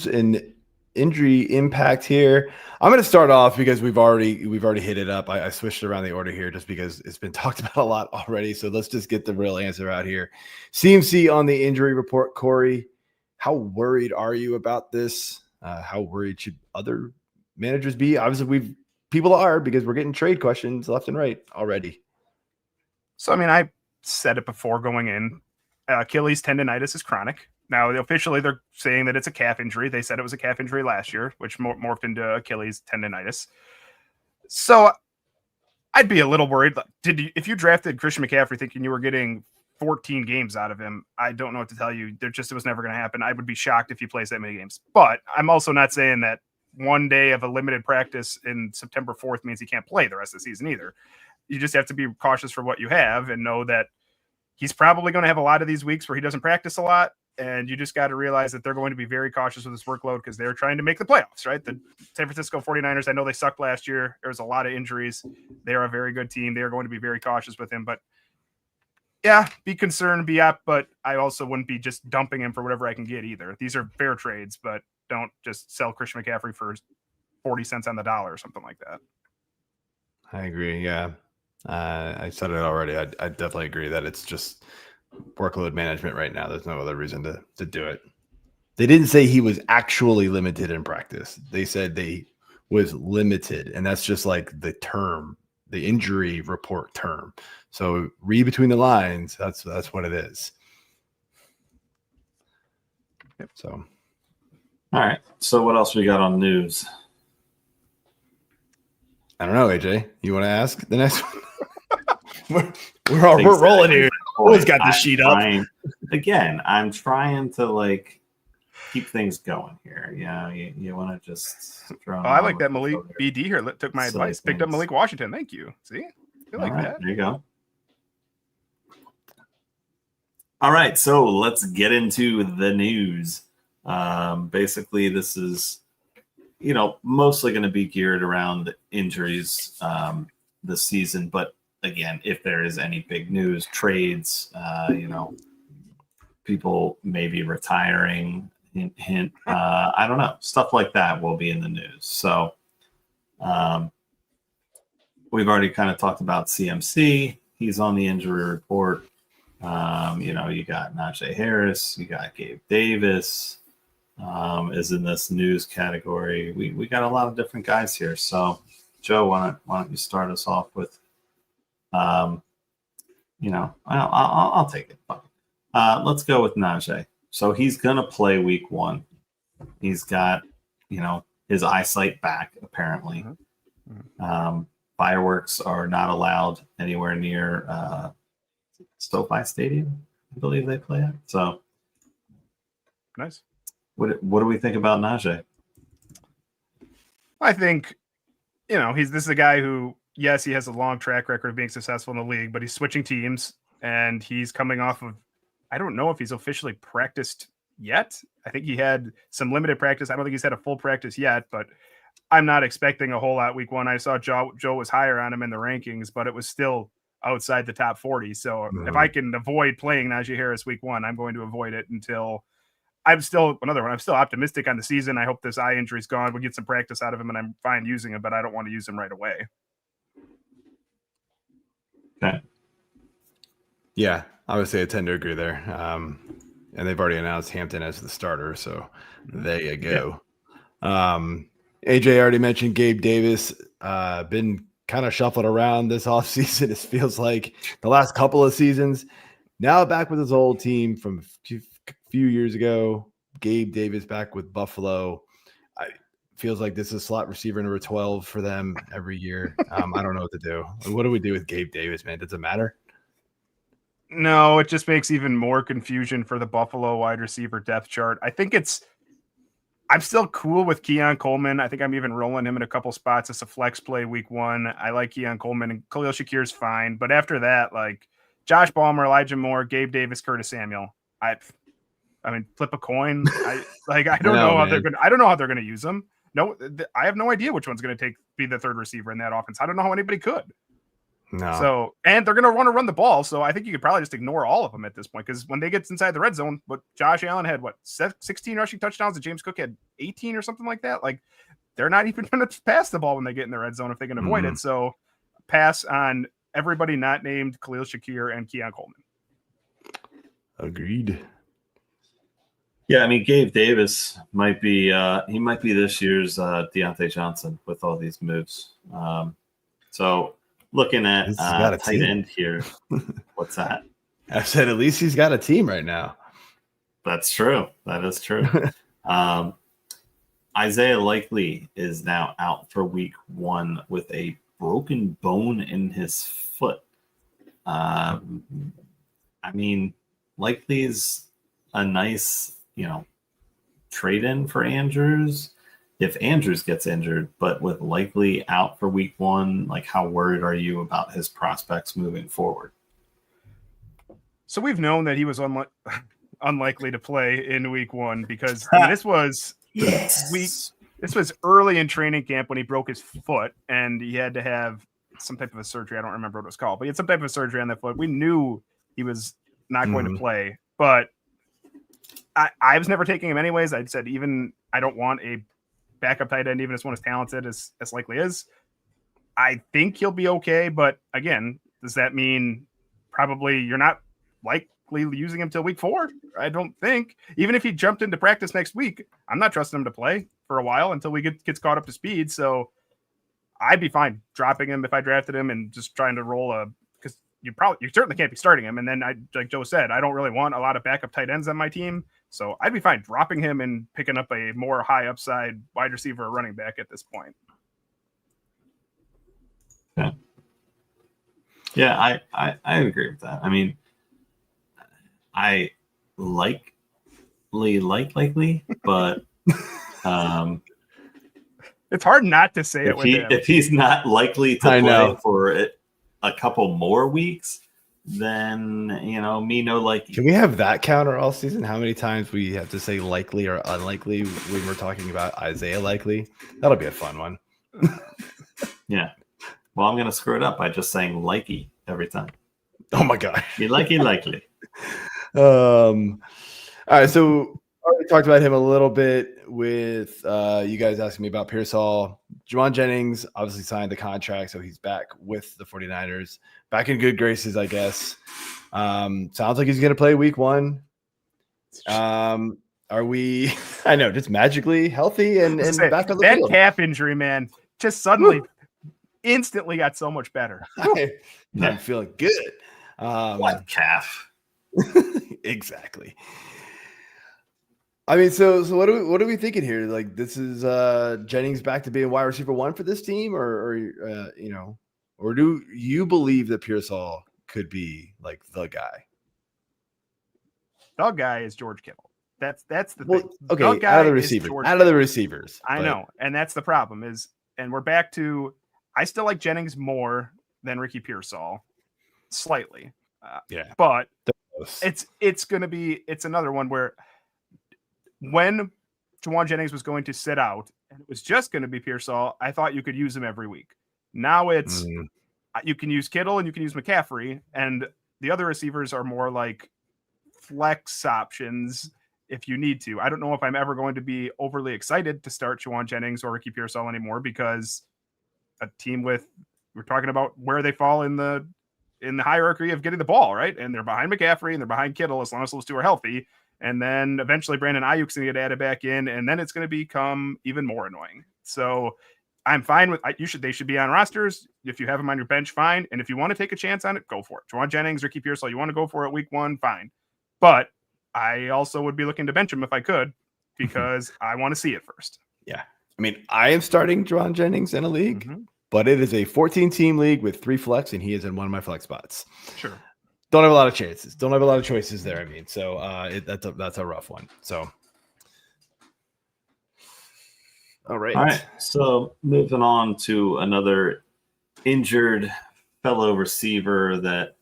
And injury impact here. I'm going to start off because we've already hit it up. I switched around the order here just because it's been talked about a lot already. So let's just get the real answer out here. CMC on the injury report. Corey, how worried are you about this? How worried should other managers be? Obviously, people are, because we're getting trade questions left and right already. So, I mean, I said it before going in. Achilles tendonitis is chronic. Now, officially, they're saying that it's a calf injury. They said it was a calf injury last year, which morphed into Achilles tendonitis. So I'd be a little worried. If you drafted Christian McCaffrey thinking you were getting 14 games out of him, I don't know what to tell you. It was never going to happen. I would be shocked if he plays that many games. But I'm also not saying that one day of a limited practice in September 4th means he can't play the rest of the season either. You just have to be cautious for what you have and know that he's probably going to have a lot of these weeks where he doesn't practice a lot. And you just got to realize that they're going to be very cautious with this workload because they're trying to make the playoffs, right? The San Francisco 49ers, I know they sucked last year. There was a lot of injuries. They are a very good team. They are going to be very cautious with him. But yeah, be concerned, be up, but I also wouldn't be just dumping him for whatever I can get either. These are fair trades, but don't just sell Christian McCaffrey for 40 cents on the dollar or something like that. I agree. Yeah. I said it already. I definitely agree that it's just workload management right now. There's no other reason to do it. They didn't say he was actually limited in practice. They said they was limited, and that's just like the term, the injury report term. So read between the lines. That's what it is. Yep. So, all right. So what else we got on news? I don't know, AJ. You want to ask the next one? we're rolling here. Always got the sheet up. Again, I'm trying to keep things going here. Yeah, you want to just throw. I like that Malik BD here. Took my advice, picked up Malik Washington. Thank you. See, I like that. There you go. All right, so let's get into the news. Basically, this is, mostly going to be geared around injuries this season. But again, if there is any big news, trades, people maybe retiring, hint, I don't know, stuff like that will be in the news. So we've already kind of talked about CMC. He's on the injury report. You got Najee Harris, you got Gabe Davis is in this news category. We got a lot of different guys here. So, Joe, why don't you start us off with, I'll take it. Let's go with Najee. So he's gonna play week 1. He's got, his eyesight back apparently. Fireworks are not allowed anywhere near SoFi Stadium, I believe they play at. So nice. What do we think about Najee? I think, this is a guy who, yes, he has a long track record of being successful in the league, but he's switching teams and he's coming off of, I don't know if he's officially practiced yet. I think he had some limited practice. I don't think he's had a full practice yet, but I'm not expecting a whole lot week 1. I saw Joe was higher on him in the rankings, but it was still outside the top 40. So if I can avoid playing Najee Harris week 1, I'm going to avoid it until I'm still optimistic on the season. I hope this eye injury is gone. We'll get some practice out of him and I'm fine using him, but I don't want to use him right away. Okay. Yeah, I would say I tend to agree there. And they've already announced Hampton as the starter. So there you go. Yeah. AJ already mentioned Gabe Davis, been kind of shuffled around this offseason. It feels like the last couple of seasons. Now back with his old team from a few years ago. Gabe Davis back with Buffalo. Feels like this is slot receiver number 12 for them every year. I don't know what to do. What do we do with Gabe Davis, man? Does it matter? No, it just makes even more confusion for the Buffalo wide receiver depth chart. I think I'm still cool with Keon Coleman. I think I'm even rolling him in a couple spots as a flex play week 1. I like Keon Coleman, and Khalil Shakir's fine. But after that, Josh Ballmer, Elijah Moore, Gabe Davis, Curtis Samuel. I mean, flip a coin. I don't know how they're going to use them. No, I have no idea which one's going to be the third receiver in that offense. I don't know how anybody could. No. So, and they're going to want to run the ball. So I think you could probably just ignore all of them at this point. Because when they get inside the red zone, Josh Allen had 16 rushing touchdowns and James Cook had 18 or something like that. They're not even going to pass the ball when they get in the red zone if they can avoid it. So pass on everybody not named Khalil Shakir and Keon Coleman. Agreed. Yeah, I mean, Gabe Davis might be this year's Deontay Johnson with all these moves. So looking at tight end here, what's that? I said at least he's got a team right now. That's true. That is true. Isaiah Likely is now out for week 1 with a broken bone in his foot. I mean, Likely's a nice, trade-in for Andrews if Andrews gets injured, but with Likely out for week 1, how worried are you about his prospects moving forward? So we've known that he was unlikely to play in week 1 because I mean, this was early in training camp when he broke his foot and he had to have some type of a surgery. I don't remember what it was called, but he had some type of surgery on that foot. We knew he was not going to play, but I was never taking him anyways. I said, even I don't want a backup tight end, even if one as talented as likely is. I think he'll be okay, but again, does that mean probably you're not likely using him till week 4? I don't think. Even if he jumped into practice next week, I'm not trusting him to play for a while until we gets caught up to speed. So I'd be fine dropping him if I drafted him and just trying to roll because you certainly can't be starting him. And then like Joe said, I don't really want a lot of backup tight ends on my team. So I'd be fine dropping him and picking up a more high upside wide receiver or running back at this point. Yeah, I agree with that. I mean, I likely, but it's hard not to say if he's not likely to play for a couple more weeks, then me no likely. Can we have that counter all season? How many times we have to say likely or unlikely when we're talking about Isaiah likely? That'll be a fun one. Yeah. Well, I'm gonna screw it up by just saying likey every time. Oh my god. Be likely. All right, so I already talked about him a little bit with you guys asking me about Pearsall. Juwan Jennings obviously signed the contract, so he's back with the 49ers. Back in good graces, I guess. Sounds like he's going to play week 1. Are we, I know, just magically healthy and back on the field? That calf injury, man, just suddenly, instantly got so much better. I'm feeling good. What calf? Exactly. I mean, so what are we thinking here? Like, this is Jennings back to being wide receiver 1 for this team, or do you believe that Pearsall could be like the guy? The guy is George Kittle. That's the thing. Okay, out of the receivers. I know, and that's the problem and we're back to, I still like Jennings more than Ricky Pearsall, slightly. But it's going to be, it's another one where when Juwan Jennings was going to sit out and it was just going to be Pearsall, I thought you could use him every week. Now it's you can use Kittle and you can use McCaffrey, and the other receivers are more like flex options if you need to. I don't know if I'm ever going to be overly excited to start Juwan Jennings or Ricky Pearsall anymore, because a team we're talking about where they fall in the hierarchy of getting the ball, right? And they're behind McCaffrey and they're behind Kittle as long as those two are healthy. And then eventually Brandon Ayuk's going to get added back in, and then it's going to become even more annoying. So I'm fine with they should be on rosters. If you have them on your bench, fine. And if you want to take a chance on it, go for it. Juwan Jennings, Ricky Pearsall, you want to go for it week 1, fine. But I also would be looking to bench him if I could, because I want to see it first. Yeah. I mean, I am starting Juwan Jennings in a league, but it is a 14-team league with 3 flex, and he is in one of my flex spots. Sure. Don't have a lot of chances. Don't have a lot of choices there. I mean, so that's a rough one. So, all right. So moving on to another injured fellow receiver that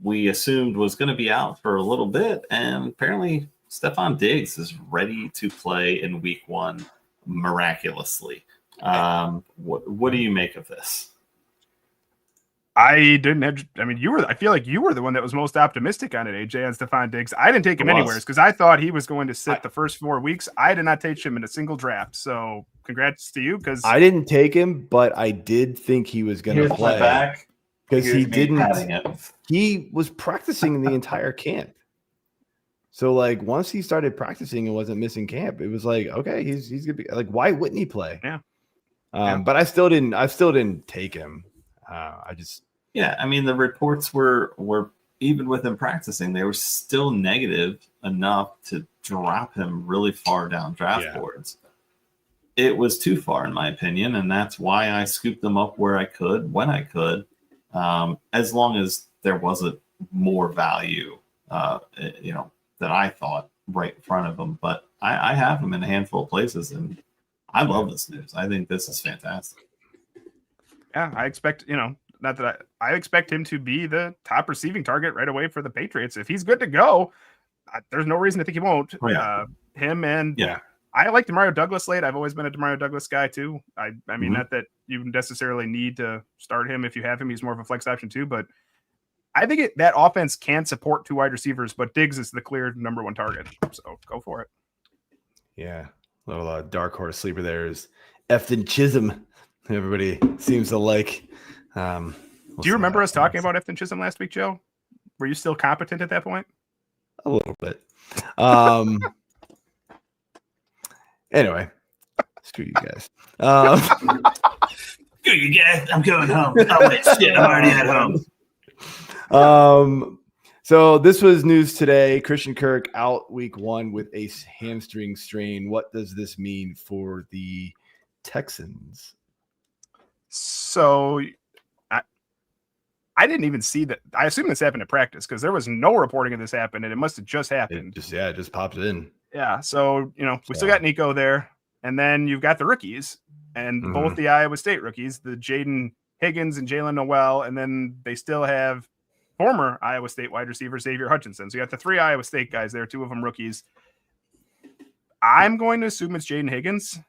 we assumed was going to be out for a little bit, and apparently Stephon Diggs is ready to play in week 1 miraculously. What do you make of this? I feel like you were the one that was most optimistic on it, AJ, on Stephon Diggs. I didn't take him anywhere because I thought he was going to sit the first 4 weeks. I did not take him in a single draft. So congrats to you, because I didn't take him, but I did think he was going to play because he didn't. He was practicing the entire camp. So like once he started practicing and wasn't missing camp, it was like, okay, he's gonna be like, why wouldn't he play? Yeah. But I still didn't take him. I mean, the reports were even with him practicing, they were still negative enough to drop him really far down draft boards. It was too far, in my opinion, and that's why I scooped them up where I could, when I could, as long as there wasn't more value, that I thought right in front of him. But I have him in a handful of places, and I love this news. I think this is fantastic. Yeah, I expect, not that I expect him to be the top receiving target right away for the Patriots. If he's good to go, there's no reason to think he won't. Oh, yeah. Him and Yeah. I like Demario Douglas late. I've always been a Demario Douglas guy too. I mean, Mhm. not that you necessarily need to start him if you have him. He's more of a flex option too, but I think that offense can support 2 wide receivers, but Diggs is the clear number 1 target. So go for it. Yeah. Little dark horse sleeper there is Efton Chisholm. Everybody seems to like. Do you remember us talking about Efton Chisholm last week, Joe? Were you still competent at that point? A little bit. Anyway, screw you guys. Screw you guys. I'm going home. Oh, wait, shit. I'm already at home. So this was news today. Christian Kirk out week 1 with a hamstring strain. What does this mean for the Texans? So I didn't even see that. I assume this happened at practice because there was no reporting of this happened, and it must have just happened. It just popped in. Yeah. So, we still got Nico there, and then you've got the rookies, and both the Iowa State rookies, the Jaden Higgins and Jalen Noel, and then they still have former Iowa State wide receiver Xavier Hutchinson. So you got the 3 Iowa State guys there, 2 of them rookies. I'm going to assume it's Jaden Higgins,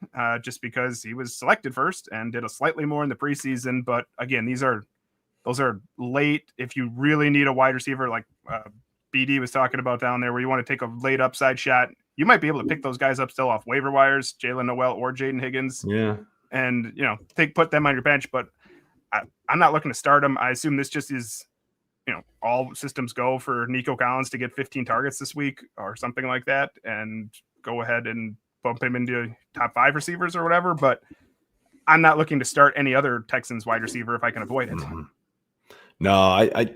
just because he was selected first and did a slightly more in the preseason. But again, those are late. If you really need a wide receiver, like BD was talking about down there, where you want to take a late upside shot, you might be able to pick those guys up still off waiver wires, Jalen Noel or Jaden Higgins. Yeah. And, put them on your bench. But I'm not looking to start them. I assume this just is, all systems go for Nico Collins to get 15 targets this week or something like that, and go ahead and bump him into top 5 receivers or whatever. But I'm not looking to start any other Texans wide receiver if I can avoid it. Mm-hmm. No, I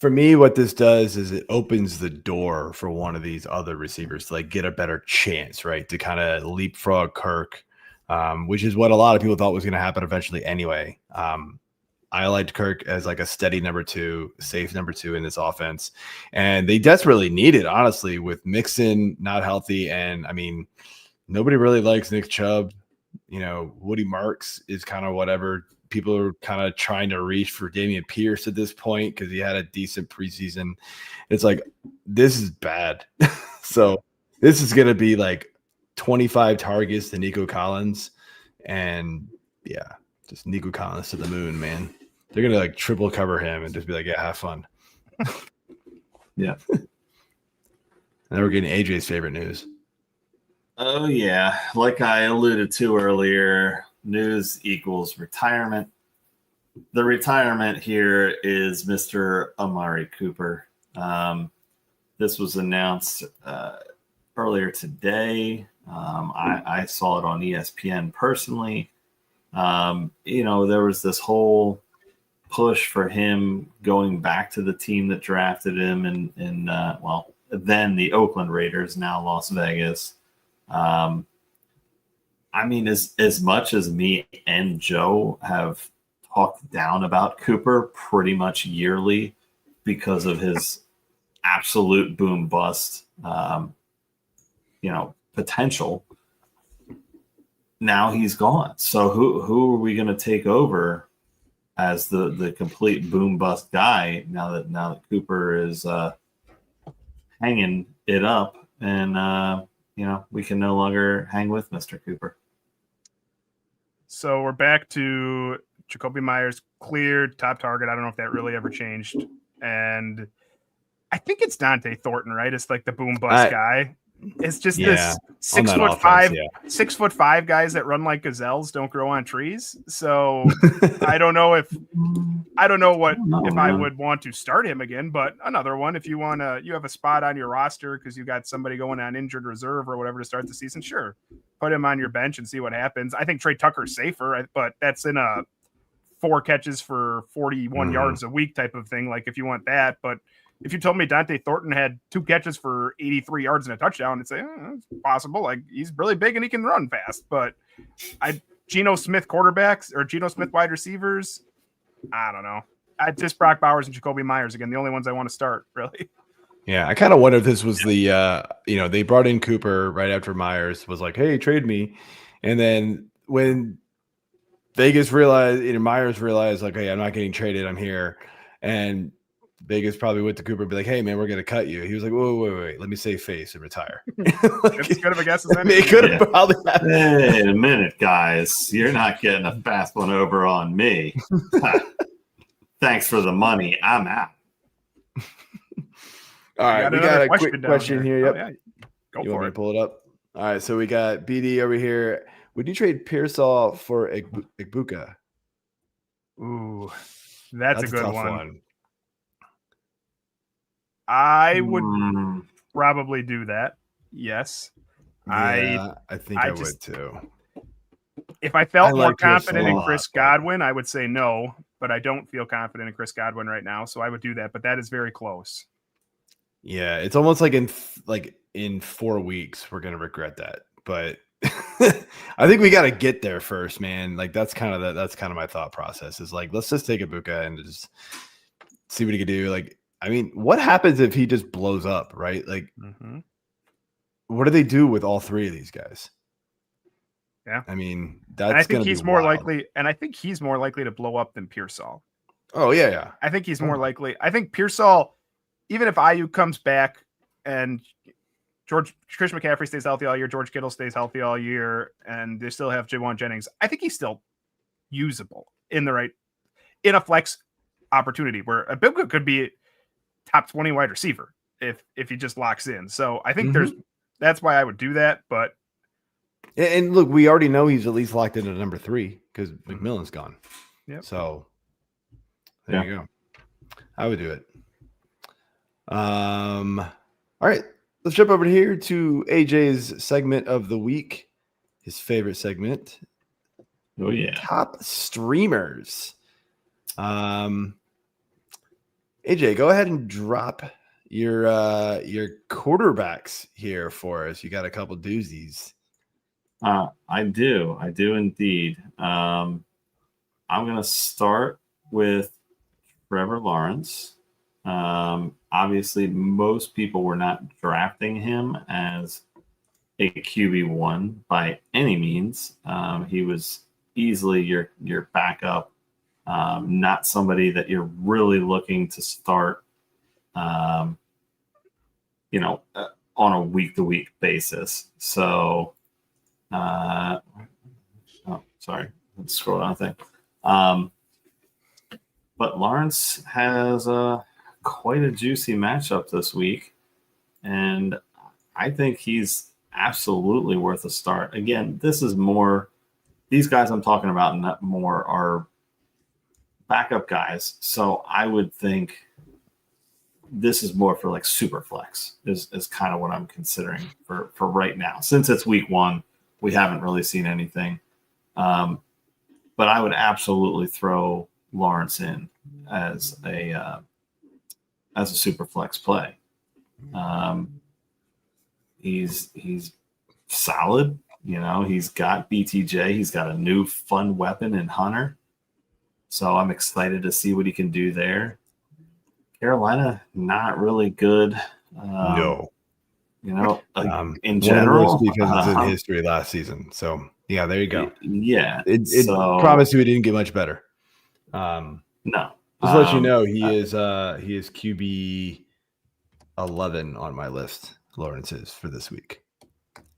for me, what this does is it opens the door for one of these other receivers to get a better chance, right? To kind of leapfrog Kirk, which is what a lot of people thought was going to happen eventually anyway. I liked Kirk as a steady number 2, safe number 2 in this offense. And they desperately need it, honestly, with Mixon not healthy. And I mean, nobody really likes Nick Chubb. Woody Marks is kind of whatever. People are kind of trying to reach for Dameon Pierce at this point because he had a decent preseason. It's this is bad. So this is going to be 25 targets to Nico Collins. And yeah, just Nico Collins to the moon, man. They're going to triple cover him and just be yeah, have fun. Yeah. And then we're getting AJ's favorite news. Oh, yeah. Like I alluded to earlier, news equals retirement. The retirement here is Mr. Amari Cooper. This was announced earlier today. I saw it on ESPN personally. There was this whole push for him going back to the team that drafted him in then the Oakland Raiders, now Las Vegas. I mean, as much as me and Joe have talked down about Cooper pretty much yearly because of his absolute boom bust, potential, now he's gone. So who are we going to take over as the complete boom bust guy now that Cooper is hanging it up and we can no longer hang with Mr. Cooper. So we're back to Jacoby Myers, cleared top target. I don't know if that really ever changed. And I think it's Dante Thornton, right? It's the boom bust guy. It's just this 6'5" guys that run like gazelles don't grow on trees. So I don't know if I would want to start him again, but another one, if you have a spot on your roster because you got somebody going on injured reserve or whatever to start the season, sure, put him on your bench and see what happens. I think Trey Tucker's safer, but that's in a 4 catches for 41 yards a week type of thing. If you want that, but if you told me Dante Thornton had 2 catches for 83 yards and a touchdown, I'd say it's possible. He's really big and he can run fast. But Geno Smith quarterbacks or Geno Smith wide receivers, I don't know. Just Brock Bowers and Jacoby Myers again, the only ones I want to start, really. Yeah, I kind of wonder if this was the they brought in Cooper right after Myers was hey, trade me, and then when Vegas realized, Myers realized hey, I'm not getting traded, I'm here, and Vegas probably went to Cooper and be like, "Hey, man, we're gonna cut you." He was like, "Wait, let me save face and retire." Like, It's good of a guess as any. they could have probably. Wait a minute, guys. You're not getting a fast one over on me. Thanks for the money. I'm out. All right, we got a quick question here. Yep. Oh, yeah. Go You for want me it. to pull it up? All right, so we got BD over here. Would you trade Pearsall for Igbuka? Ooh, that's a good tough one. I would Hmm. probably do that. Yes. Yeah, I think I just- would too. If I felt I more like Pearsall confident a in lot, Chris but- Godwin, I would say no, but I don't feel confident in Chris Godwin right now, so I would do that. But that is very close. Yeah, it's almost like in 4 weeks we're gonna regret that. But I think we got to get there first, man. Like that's kind of my thought process. Is like let's just take Igbuka and just see what he can do. Like, I mean, what happens if he just blows up, right? Like, what do they do with all three of these guys? Yeah, I mean, and I think he's more wild. likely, and I think he's more likely to blow up than Pearsall. Oh yeah. I think he's more likely. I think Pearsall, even if IU comes back and Christian McCaffrey stays healthy all year, George Kittle stays healthy all year, and they still have Javon Jennings, I think he's still usable in a flex opportunity where Igbuka could be top 20 wide receiver if he just locks in. So I think that's why I would do that. But And look, we already know he's at least locked into number 3 because McMillan's gone. Yep. So there you go. I would do it. All right. Let's jump over here to AJ's segment of the week. His favorite segment. Oh yeah. Top streamers. AJ, go ahead and drop your quarterbacks here for us. You got a couple doozies. I do indeed. I'm gonna start with Trevor Lawrence. Obviously, most people were not drafting him as a QB1 by any means. He was easily your backup, not somebody that you're really looking to start, on a week-to-week basis. So, sorry, let's scroll down a thing. But Lawrence has quite a juicy matchup this week, and I think he's absolutely worth a start. Again, this is more these guys I'm talking about, not more are backup guys. So I would think this is more for like super flex is kind of what I'm considering for right now. Since it's week 1, we haven't really seen anything. But I would absolutely throw Lawrence in as a super flex play. He's solid. He's got BTJ. He's got a new fun weapon in Hunter. So I'm excited to see what he can do there. Carolina, not really good. No. In general. Defenses in history last season. So, yeah, there you go. Yeah. It promised you it didn't get much better. No. Just to let you know, he is QB 11 on my list. Lawrence is for this week.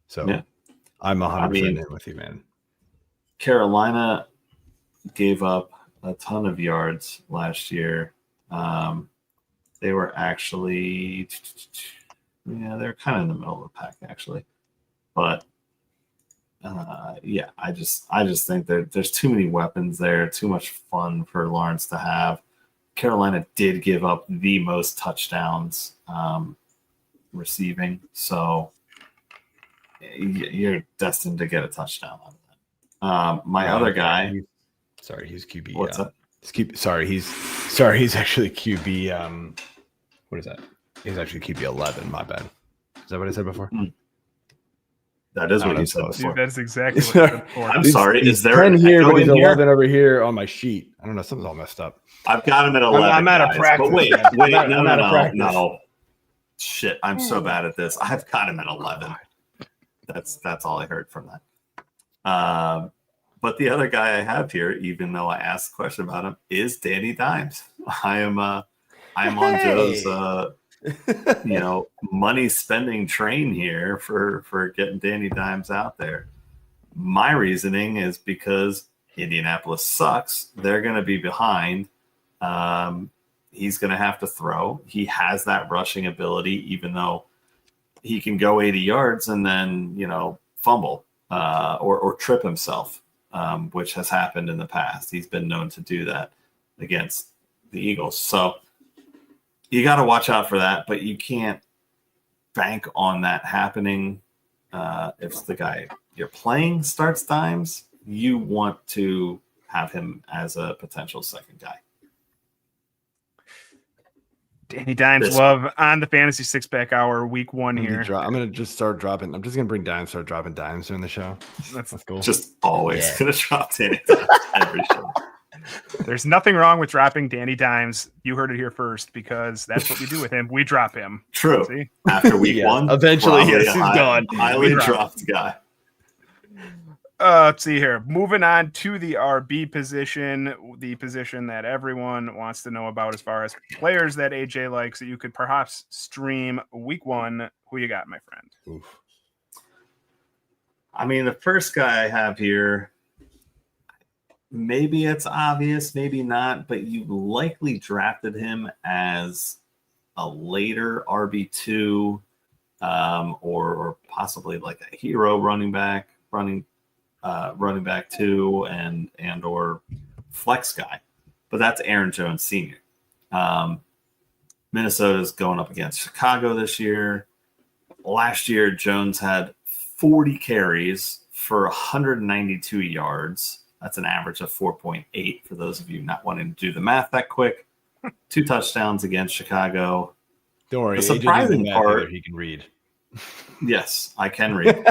So yeah. I'm 100% in with you, man. Carolina gave up a ton of yards last year. They were actually, they're kind of in the middle of the pack actually, but I just think that there's too many weapons there, too much fun for Lawrence to have. Carolina did give up the most touchdowns receiving, so you're destined to get a touchdown out of that. My other guy, he's QB. What's up? He's actually QB. What is that? He's actually QB 11. My bad. Is that what I said before? That is what you said before. Dude, that's exactly what I said before. I'm sorry. Is there 10 here, but he's 11 over here on my sheet? I don't know. Something's all messed up. I've got him at 11. I'm out of practice. But wait, no. Shit, I'm Hmm. so bad at this. I've got him at 11. That's all I heard from that. But the other guy I have here, even though I asked the question about him, is Danny Dimes. I am I'm on Joe's money spending train here for getting Danny Dimes out there. My reasoning is because Indianapolis sucks. They're going to be behind. He's going to have to throw. He has that rushing ability, even though he can go 80 yards and then, fumble or trip himself, which has happened in the past. He's been known to do that against the Eagles. So you got to watch out for that, but you can't bank on that happening. If the guy you're playing starts Dimes, you want to have him as a potential second guy. Danny Dimes love on the Fantasy Six Pack Hour week 1 here. I'm going to just start dropping. I'm just going to bring Dimes, start dropping Dimes during the show. That's cool. Just always going to drop Danny Dimes every show. There's nothing wrong with dropping Danny Dimes. You heard it here first, because that's what we do with him. We drop him. True. See? After week 1, eventually, yes, he's gone. Highly dropped guy. Let's see here. Moving on to the RB position, the position that everyone wants to know about as far as players that AJ likes that you could perhaps stream week 1. Who you got, my friend? Oof. I mean, the first guy I have here, maybe it's obvious, maybe not, but you likely drafted him as a later RB2 or possibly like a hero running back 2 and or flex guy. But that's Aaron Jones Sr. Minnesota's going up against Chicago this year. Last year, Jones had 40 carries for 192 yards. That's an average of 4.8 for those of you not wanting to do the math that quick. 2 touchdowns against Chicago. Don't worry. The surprising part, he can read. Yes, I can read.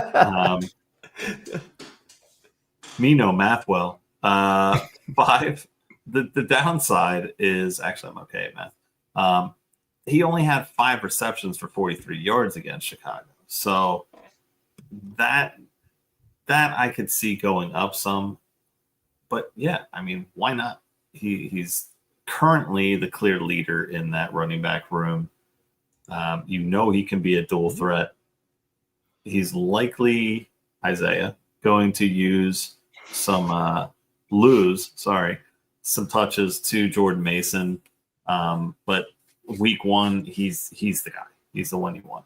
Me no math well. 5. The downside is actually I'm okay at math. He only had 5 receptions for 43 yards against Chicago. So that I could see going up some. But yeah, I mean, why not? He's currently the clear leader in that running back room. He can be a dual threat. He's likely, Isaiah, going to use some touches to Jordan Mason. But week 1, he's the guy. He's the one you want.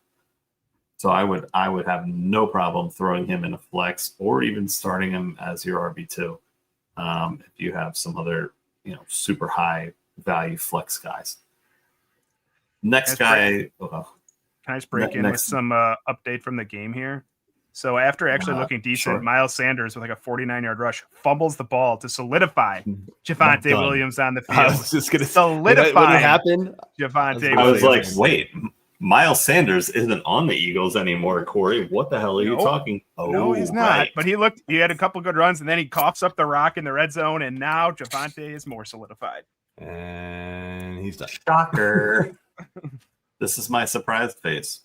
So I would have no problem throwing him in a flex or even starting him as your RB2. If you have some other, super high value flex guys. Next guy. Can I just break in with some update from the game here? So after actually looking decent, sure. Miles Sanders with like a 49-yard rush fumbles the ball to solidify Javonte Williams on the field. I was just going to solidify what happened. Javonte Williams. I was like, wait, Miles Sanders isn't on the Eagles anymore, Corey. What the hell are you talking? Oh, no, he's not. Right. But he had a couple good runs, and then he coughs up the rock in the red zone, and now Javonte is more solidified. And he's done. Shocker. This is my surprised face.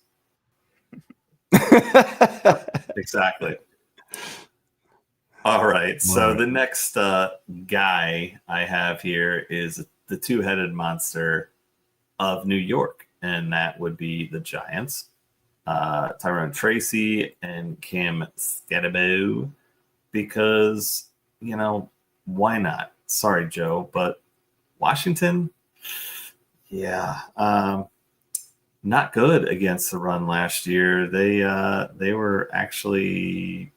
Exactly. All right. So the next guy I have here is the 2-headed monster of New York, and that would be the Giants. Tyrone Tracy and Cam Skadabo, because, why not? Sorry, Joe, but Washington, not good against the run last year. They were actually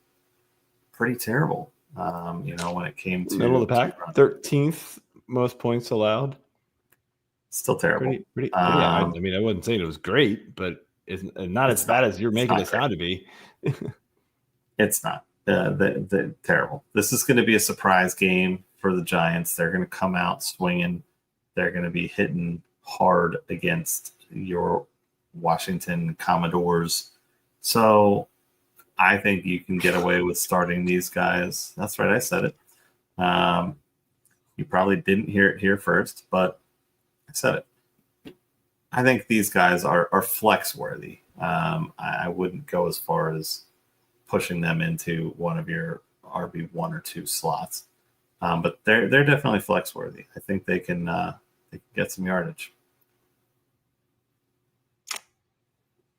pretty terrible. When it came to middle of the pack, 13th most points allowed. Still terrible. Pretty, I wasn't saying it was great, but it's not as bad as you're making it sound to be. It's not. They're terrible. This is going to be a surprise game for the Giants. They're going to come out swinging. They're going to be hitting hard against your Washington Commodores. So I think you can get away with starting these guys. That's right. I said it. You probably didn't hear it here first, but I said it. I think these guys are flex worthy. I wouldn't go as far as pushing them into one of your RB 1 or 2 slots, but they're definitely flex worthy. I think they can get some yardage.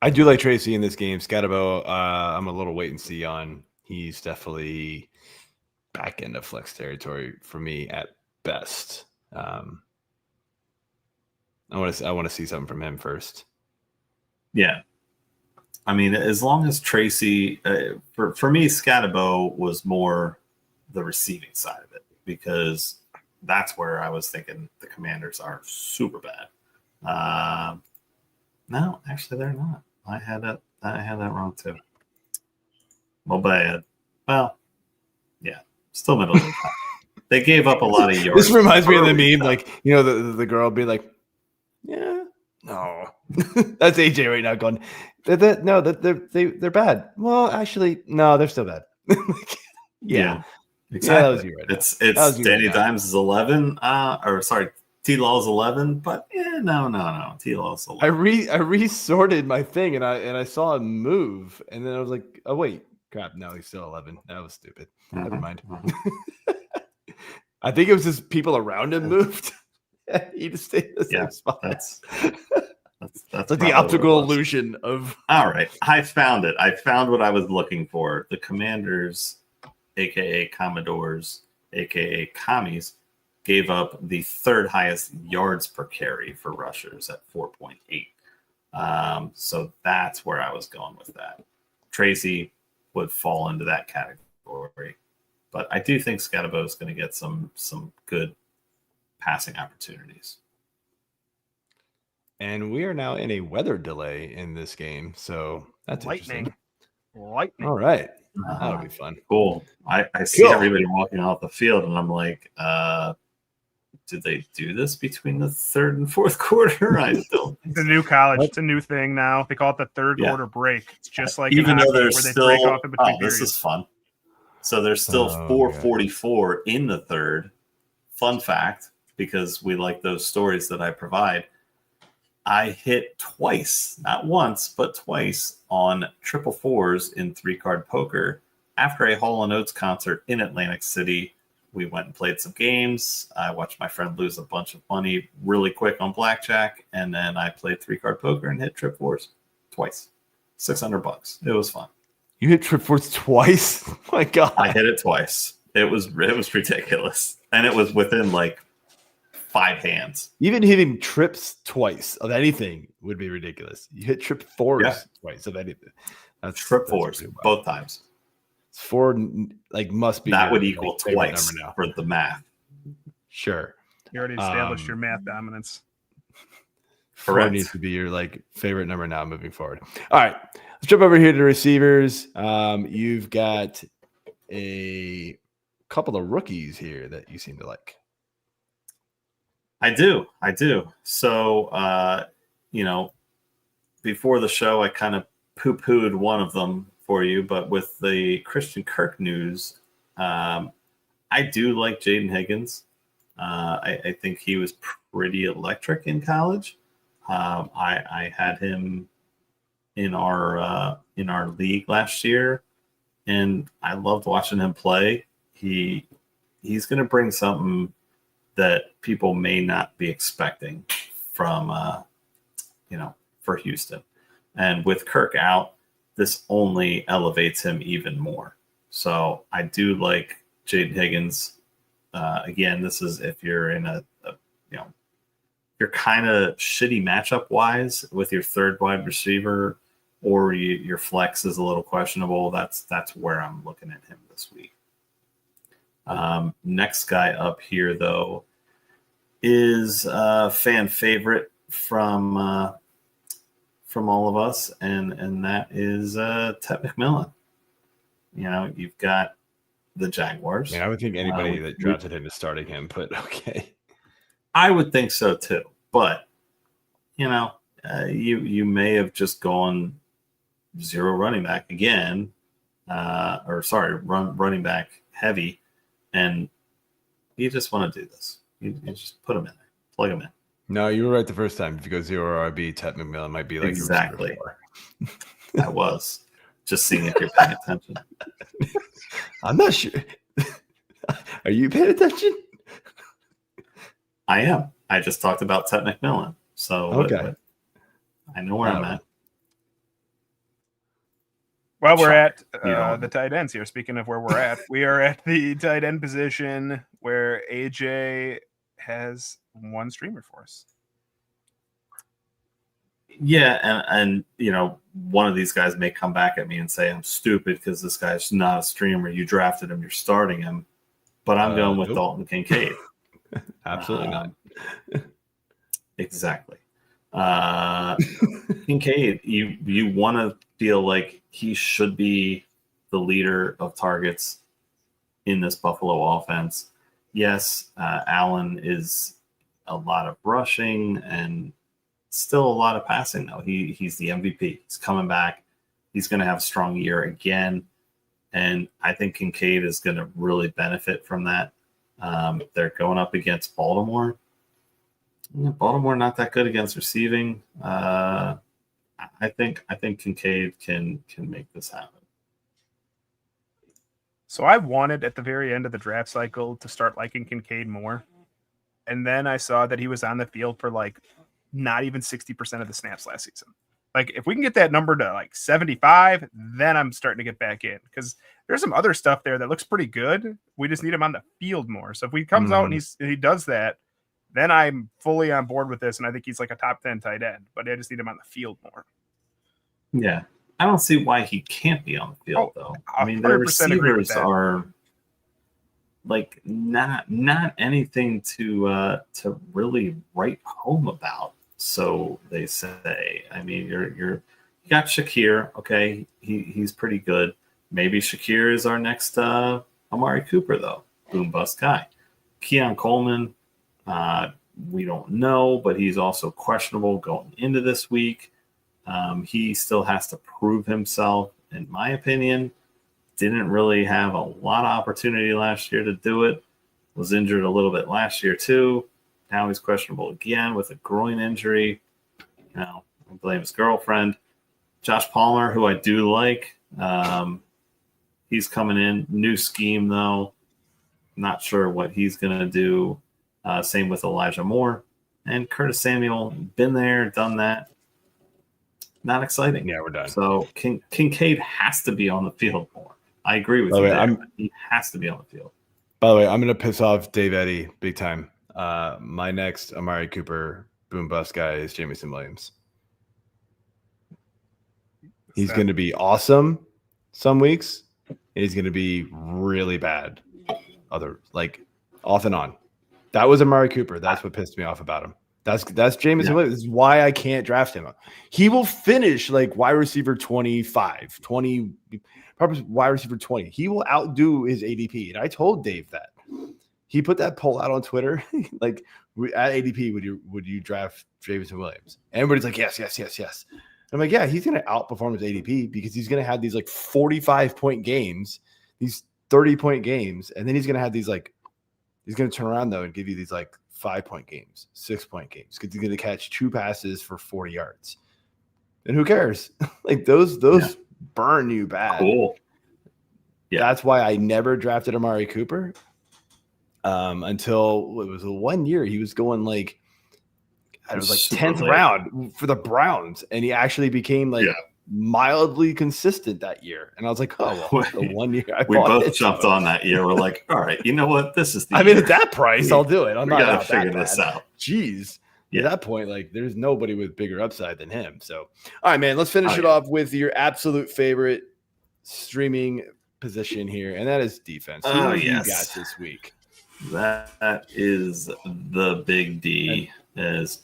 I do like Tracy in this game. Scatabo, I'm a little wait and see on. He's definitely I'm a little wait and see on. He's definitely back end of flex territory for me at best. I want to see something from him first. Yeah. I mean, as long as Tracy, for me, Scatabo was more the receiving side of it, because that's where I was thinking the Commanders are super bad. No, actually, they're not. I had that wrong too. Well, bad. Well, yeah, still middle of the pack. They gave up a lot of yards. This reminds me of the meme, like, you know, the girl will be like, yeah, no. That's AJ right now going, they're bad. Well, actually, no, they're still bad. Yeah. Exactly. Yeah, that was you right It's right Danny Dimes is 11. T-Law is 11, but no. T-Law is 11. I resorted my thing and I saw him move, and then I was like, oh wait, crap, no, he's still 11. That was stupid. Never mind. I think it was just people around him moved. He just stayed in the same spot. That's like the optical illusion of. All right, I found it. I found what I was looking for. The Commanders, aka Commodores, aka Commies, gave up the third highest yards per carry for rushers at 4.8. So that's where I was going with that. Tracy would fall into that category, but I do think Scatabo is going to get some good passing opportunities. And we are now in a weather delay in this game, so that's lightning. All right, that'll be fun. Cool. I see everybody walking off the field, and I'm like, did they do this between the third and fourth quarter? I don't. It's a new college. It's a new thing now. They call it the third quarter break. It's just like even though there's where still. They break off in between this is fun. So there's still 4:44 in the third. Fun fact, because we like those stories that I provide. I hit twice, not once, but twice on 444s in 3-card poker after a Hall & Oates concert in Atlantic City. We went and played some games. I watched my friend lose a bunch of money really quick on blackjack, and then I played 3-card poker and hit 444s twice. $600. It was fun. You hit 444s twice? Oh my God. I hit it twice. It was ridiculous. And it was within like 5 hands. Even hitting trips twice of anything would be ridiculous. You hit trip fours twice of anything. That's trip fours both times. It's 4, like, must be that would equal twice now for the math. Sure. You already established your math dominance. 4 needs to be your like favorite number now moving forward. All right, let's jump over here to the receivers. You've got a couple of rookies here that you seem to like. I do. So, before the show, I kind of poo-pooed one of them for you, but with the Christian Kirk news, I do like Jaden Higgins. I think he was pretty electric in college. I had him in our league last year, and I loved watching him play. He's going to bring something that people may not be expecting from, for Houston. And with Kirk out, this only elevates him even more. So I do like Jaden Higgins. Again, this is if you're in you're kind of shitty matchup wise with your third wide receiver, or your flex is a little questionable. That's where I'm looking at him this week. Next guy up here, though, is a fan favorite from all of us, and that is Ted McMillan. You've got the Jaguars. I would think anybody that drafted him is starting him, but okay. I would think so too, but you may have just gone zero running back again, running back heavy, and you just want to do this. You just put them in there, plug them in. No, you were right the first time. If you go zero RB, Ted McMillan might be like exactly. I was just seeing if you're paying attention. I'm not sure. Are you paying attention? I am. I just talked about Ted McMillan, so okay. I know where I'm at. Well, we're at don't. the tight ends here. Speaking of where we're at, we are at the tight end position where AJ has one streamer for us. Yeah, and one of these guys may come back at me and say I'm stupid because this guy's not a streamer. You drafted him, you're starting him, but I'm going with Dalton Kincaid. Absolutely not. Exactly. Kincaid, you want to feel like he should be the leader of targets in this Buffalo offense. Yes, Allen is a lot of rushing and still a lot of passing, though. He's the MVP. He's coming back. He's going to have a strong year again. And I think Kincaid is going to really benefit from that. They're going up against Baltimore. Baltimore not that good against receiving. I think Kincaid can make this happen. So I wanted at the very end of the draft cycle to start liking Kincaid more. And then I saw that he was on the field for like not even 60% of the snaps last season. Like if we can get that number to like 75, then I'm starting to get back in because there's some other stuff there that looks pretty good. We just need him on the field more. So if he comes out and he does that, then I'm fully on board with this. And I think he's like a top 10 tight end, but I just need him on the field more. Yeah. I don't see why he can't be on the field though. I mean, their receivers are like not anything to really write home about. So they say. I mean, you got Shakir, okay? He's pretty good. Maybe Shakir is our next Amari Cooper though. Boom bust guy. Keon Coleman, we don't know, but he's also questionable going into this week. He still has to prove himself, in my opinion. Didn't really have a lot of opportunity last year to do it. Was injured a little bit last year too. Now he's questionable again with a groin injury. I blame his girlfriend. Josh Palmer, who I do like. He's coming in. New scheme, though. Not sure what he's going to do. Same with Elijah Moore. And Curtis Samuel, been there, done that. Not exciting. Yeah, we're done. So Kincaid has to be on the field more. I agree with you. He has to be on the field. By the way, I'm going to piss off Dave Eddy big time. My next Amari Cooper boom bust guy is Jamison Williams. He's going to be awesome some weeks, and he's going to be really bad off and on. That was Amari Cooper. That's what pissed me off about him. That's Jamison Williams. This is why I can't draft him. He will finish like wide receiver 25, 20, probably wide receiver 20. He will outdo his ADP. And I told Dave that. He put that poll out on Twitter, like at ADP, would you draft Jamison Williams? And everybody's like, yes. I'm like, yeah, he's going to outperform his ADP because he's going to have these like 45-point games, these 30-point games, and then he's going to have these like, he's going to turn around though and give you these like 5-point games, 6-point games because he's going to catch 2 passes for 40 yards. And who cares? Like those burn you bad. Cool. Yeah, that's why I never drafted Amari Cooper. Until it was 1 year, he was going like, it was like 10th round for the Browns, and he actually became like mildly consistent that year. And I was like, oh, well, the 1 year we both jumped on that year. We're like, all right, you know what? This is the I mean, at that price, I'll do it. I'm not gotta figure this out. Jeez. At that point, like there's nobody with bigger upside than him. So, all right, man, let's finish it off with your absolute favorite streaming position here, and that is defense. Who have you got this week? That is the big D, is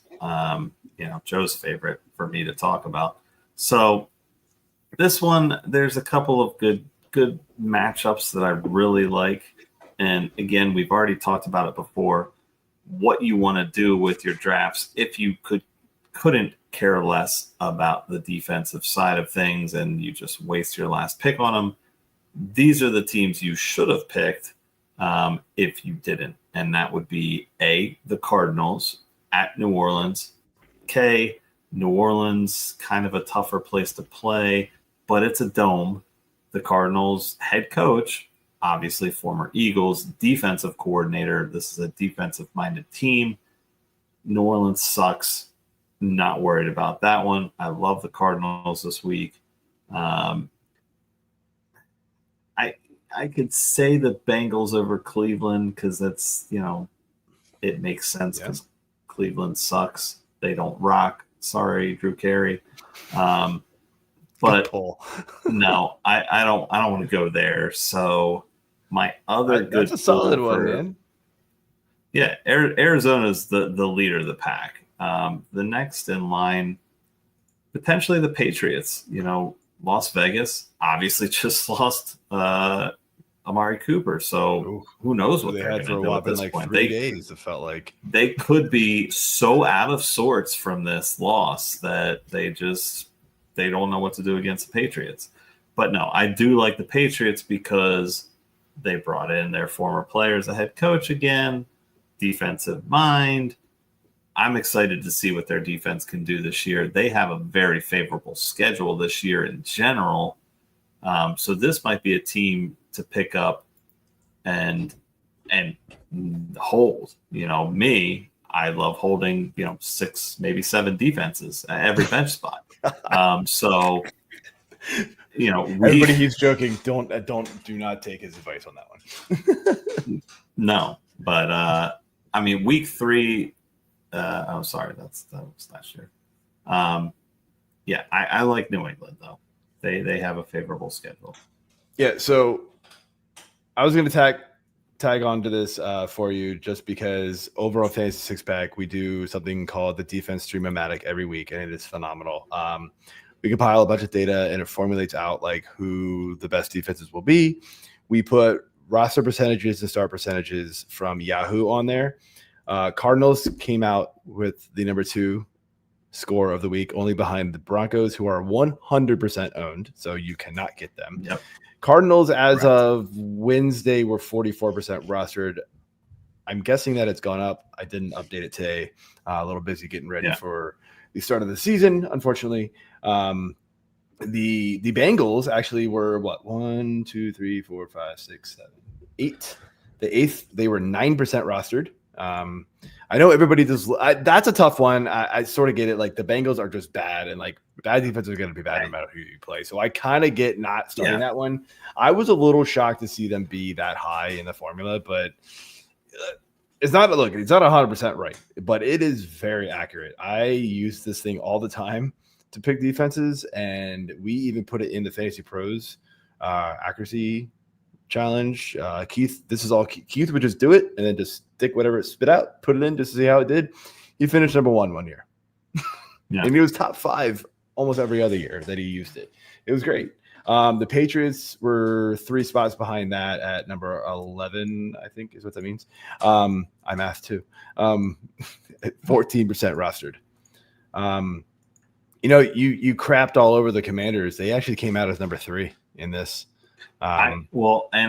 Joe's favorite for me to talk about. So this one, there's a couple of good matchups that I really like. And again, we've already talked about it before. What you want to do with your drafts, if you couldn't care less about the defensive side of things and you just waste your last pick on them, these are the teams you should have picked. If you didn't, and that would be A, the Cardinals at New Orleans, K, New Orleans, kind of a tougher place to play, but it's a dome. The Cardinals head coach, obviously former Eagles defensive coordinator. This is a defensive minded team. New Orleans sucks. Not worried about that one. I love the Cardinals this week. I could say the Bengals over Cleveland because that's, it makes sense because Cleveland sucks. They don't rock. Sorry, Drew Carey. But no, I don't want to go there. So my other that's a solid one, man. Yeah, Arizona's the leader of the pack. The next in line, potentially the Patriots. Las Vegas obviously just lost Amari Cooper, so who knows what they they're had for going a while. to do at this Like point. 3 days, it felt like they could be so out of sorts from this loss that they don't know what to do against the Patriots. But no, I do like the Patriots because they brought in their former players, a head coach again, defensive mind. I'm excited to see what their defense can do this year. They have a very favorable schedule this year in general. So this might be a team to pick up and hold. Me, I love holding, 6, maybe 7 defenses at every bench spot. Everybody keeps joking. Do not take his advice on that one. No, but week 3. That was last year. I like New England though. They have a favorable schedule. Yeah, so I was going to tag on to this for you just because over on Fantasy Six Pack we do something called the Defense Stream-O-Matic every week, and it is phenomenal. We compile a bunch of data and it formulates out like who the best defenses will be. We put roster percentages and start percentages from Yahoo on there. Cardinals came out with the number 2 score of the week, only behind the Broncos, who are 100% owned, so you cannot get them. Yep. Cardinals, as of Wednesday, were 44% rostered. I'm guessing that it's gone up. I didn't update it today. A little busy getting ready for the start of the season, unfortunately. The Bengals actually were 1, 2, 3, 4, 5, 6, 7, 8. The 8th, they were 9% rostered. I know everybody does. That's a tough one. I sort of get it. Like the Bengals are just bad, and like bad defense is going to be bad no matter who you play. So I kind of get not starting that one. I was a little shocked to see them be that high in the formula, but it's not 100% right, but it is very accurate. I use this thing all the time to pick defenses, and we even put it in the Fantasy Pros accuracy challenge. Keith, this is all Keith would just do it and then just stick whatever it spit out, put it in just to see how it did. He finished number 1 year. And he was top 5 almost every other year that he used it. It was great. The Patriots were 3 spots behind that at number 11, I think is what that means. I math too. 14% rostered. You crapped all over the Commanders. They actually came out as number 3 in this. And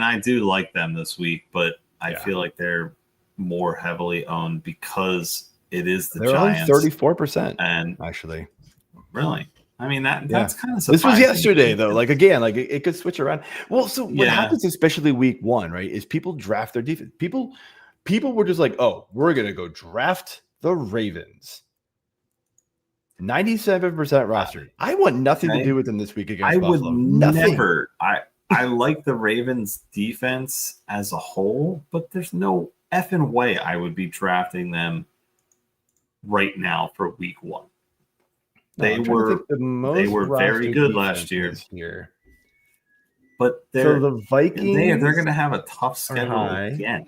I do like them this week, but I feel like they're more heavily owned because it is the Giants. Only 34%, and actually, really, I mean that's kind of surprising. This was yesterday though. Like again, like it could switch around. Well, so what happens, especially week 1, right? Is people draft their defense. People were just like, oh, we're gonna go draft the Ravens. 97% rostered. I want nothing to do with them this week against Buffalo. Never. I like the Ravens defense as a whole, but there's no effing way I would be drafting them right now for week 1. They were very good last year. But the Vikings, they're going to have a tough schedule again.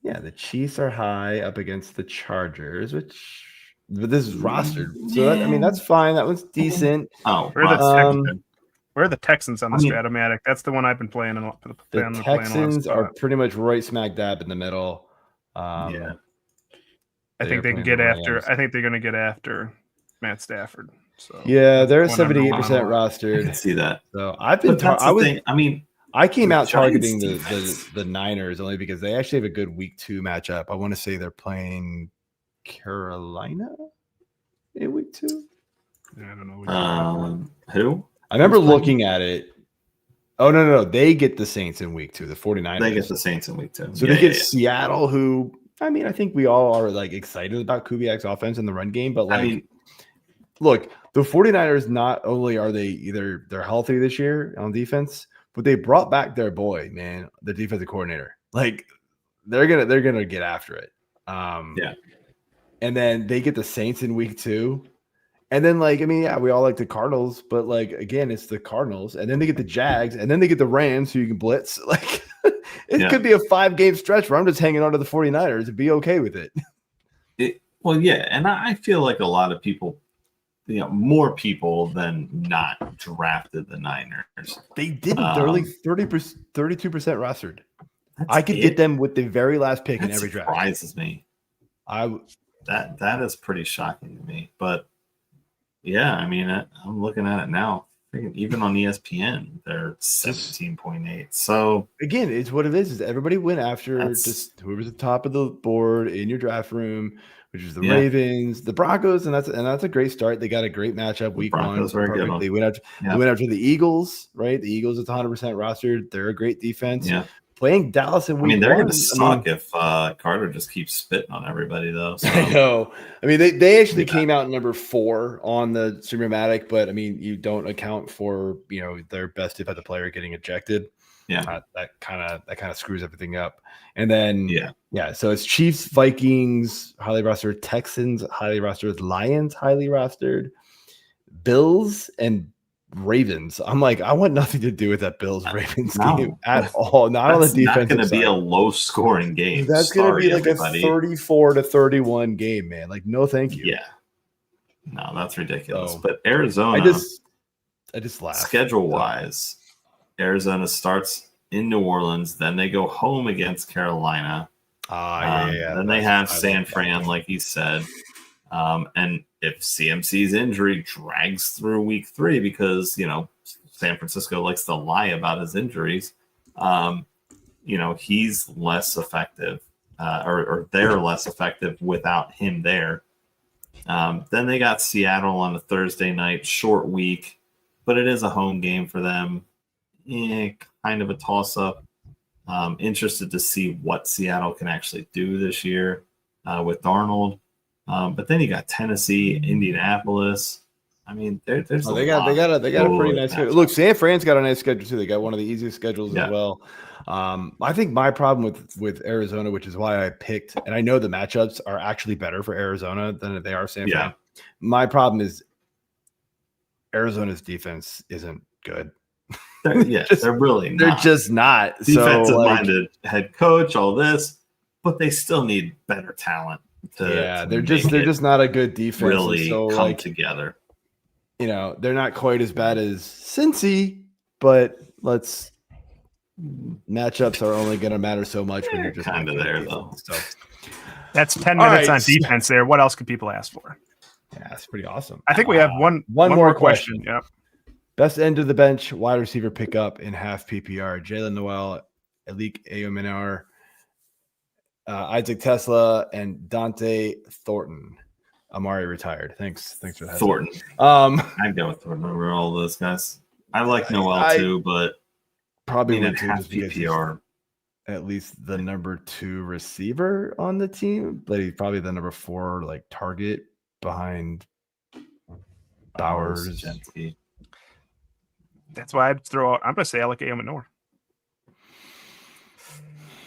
Yeah, the Chiefs are high up against the Chargers, but this is rostered. So that's fine. That one's decent. Where are the Texans on the Stratomatic? That's the one I've been playing. The Texans are pretty much right smack dab in the middle. I think they can get after. I think they're going to get after Matt Stafford. So they're 78% rostered. I can see that. So I've been. I came out targeting the Niners only because they actually have a good week 2 matchup. I want to say they're playing Carolina in week 2. I don't know. Who? I remember looking at it. Oh, no. They get the Saints in week 2, the 49ers. They get the Saints in week 2. So they get Seattle, who, I think we all are like excited about Kubiak's offense in the run game. But look, the 49ers, not only are they're healthy this year on defense, but they brought back their boy, man, the defensive coordinator. Like they're gonna get after it. Yeah. And then they get the Saints in week 2. And then, like, I mean, yeah, we all like the Cardinals, but like again, it's the Cardinals, and then they get the Jags, and then they get the Rams, who you can blitz. Like, it could be a 5-game stretch where I'm just hanging on to the 49ers and be okay with it. Well, yeah, and I feel like a lot of people, more people than not drafted the Niners. They didn't. They're only 32% rostered. I could it. get them with the very last pick in every draft. Surprises me. That is pretty shocking to me, but. Yeah, I mean, I'm looking at it now. Even on ESPN, they're 17.8. So again, it's what it is. Is everybody went after just whoever's at the top of the board in your draft room, which is the Ravens, the Broncos, and that's a great start. They got a great matchup week 1. They went after the Eagles, right? The Eagles is 100% rostered. They're a great defense. Yeah. Playing Dallas in week 1. They're going to suck if Carter just keeps spitting on everybody, though. So. I know. I mean, they actually came out number 4 on the Streamer-matic, but I mean, you don't account for their best defensive player getting ejected. Yeah, that kind of screws everything up. And then so it's Chiefs, Vikings, highly rostered, Texans, highly rostered, Lions, highly rostered, Bills, and Ravens. I'm like, I want nothing to do with that Bills Ravens game at all. Not on the defensive side. It's not going to be a low scoring game. That's going to be like everybody. A 34-31 game, man. Like, no, thank you. Yeah. No, that's ridiculous. So, but Arizona, I just laugh. Schedule wise, Arizona starts in New Orleans, then they go home against Carolina. Then they have San Fran, like you said. And if CMC's injury drags through week 3 because, San Francisco likes to lie about his injuries, he's less effective or they're less effective without him there. Then they got Seattle on a Thursday night, short week, but it is a home game for them. Kind of a toss-up. Interested to see what Seattle can actually do this year with Darnold. But then you got Tennessee, Indianapolis. I mean, there's they got a pretty nice schedule. Look, San Fran's got a nice schedule too. They got one of the easiest schedules as well. I think my problem with Arizona, which is why I picked, and I know the matchups are actually better for Arizona than they are San Fran. My problem is Arizona's defense isn't good. They're really not. They're just not. Defensive-minded head coach, all this, but they still need better talent. They're just not a good defense. Really come together. They're not quite as bad as Cincy, but matchups are only going to matter so much when you're just kind of there, though. So that's 10 minutes on defense there. What else could people ask for? Yeah, that's pretty awesome. I think we have one more question. Yep. Best end of the bench wide receiver pickup in half PPR: Jalen Noel, Alik Ayominar, Isaac Tesla, and Dante Thornton. Amari retired. Thanks for that. Thornton. I'd go with Thornton over all those guys. I like Noel too, but probably would half PPR. At least the number 2 receiver on the team, but he's probably the number 4 target behind Bowers. Jenske. That's why I'm going to say Alec Ayominar.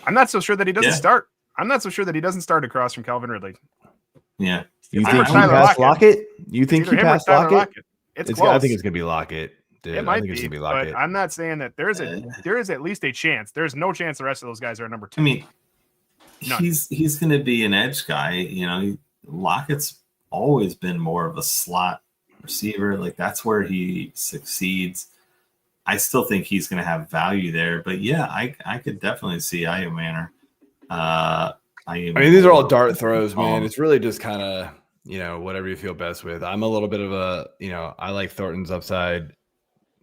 I'm not so sure that he doesn't start. I'm not so sure that he doesn't start across from Calvin Ridley. Yeah. You think he passed Lockett? You think he passed Lockett? It's close. I think it's going to be Lockett. Dude, it might be, it's gonna be Lockett. But I'm not saying that there is at least a chance. There's no chance the rest of those guys are number 2. I mean, he's going to be an edge guy. Lockett's always been more of a slot receiver. Like, that's where he succeeds. I still think he's going to have value there. But, yeah, I could definitely see Ayominar. I mean, these are all dart throws, man. It's really just kind of, whatever you feel best with. I'm a little bit of a, I like Thornton's upside.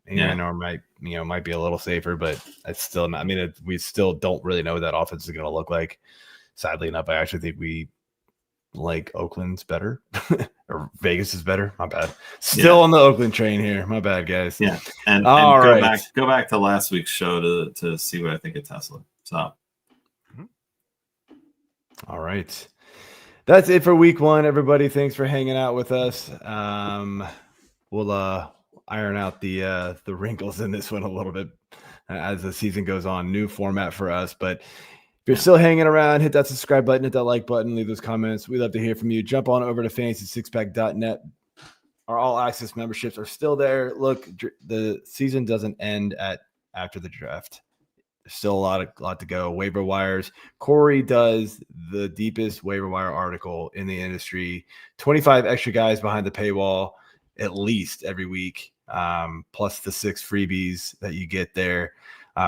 Might be a little safer, but it's still not. I mean, we still don't really know what that offense is going to look like. Sadly enough, I actually think we like Oakland's better or Vegas is better. My bad. Still on the Oakland train here. My bad, guys. Yeah. And go back to last week's show to see what I think of Tesla. So. All right. That's it for week 1, everybody. Thanks for hanging out with us. We'll iron out the wrinkles in this one a little bit as the season goes on. New format for us, but if you're still hanging around, hit that subscribe button, hit that like button, leave those comments. We'd love to hear from you. Jump on over to fantasy6pack.net. Our all access memberships are still there. Look, the season doesn't end after the draft. There's still a lot to go. Waiver wires. Corey does the deepest waiver wire article in the industry. 25 extra guys behind the paywall at least every week, plus the 6 freebies that you get there.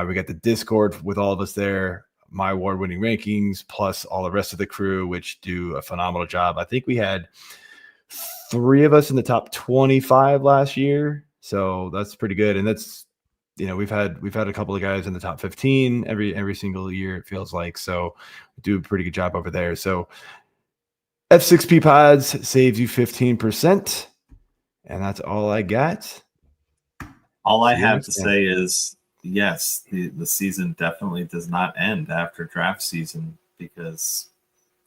We got the Discord with all of us there. My award-winning rankings, plus all the rest of the crew, which do a phenomenal job. I think we had 3 of us in the top 25 last year, so that's pretty good. And that's, we've had a couple of guys in the top 15 every single year, it feels like. So we do a pretty good job over there. So F6P Pods saves you 15%, and that's all I got. All I have to say is, yes, the season definitely does not end after draft season, because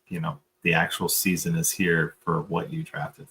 the actual season is here for what you drafted.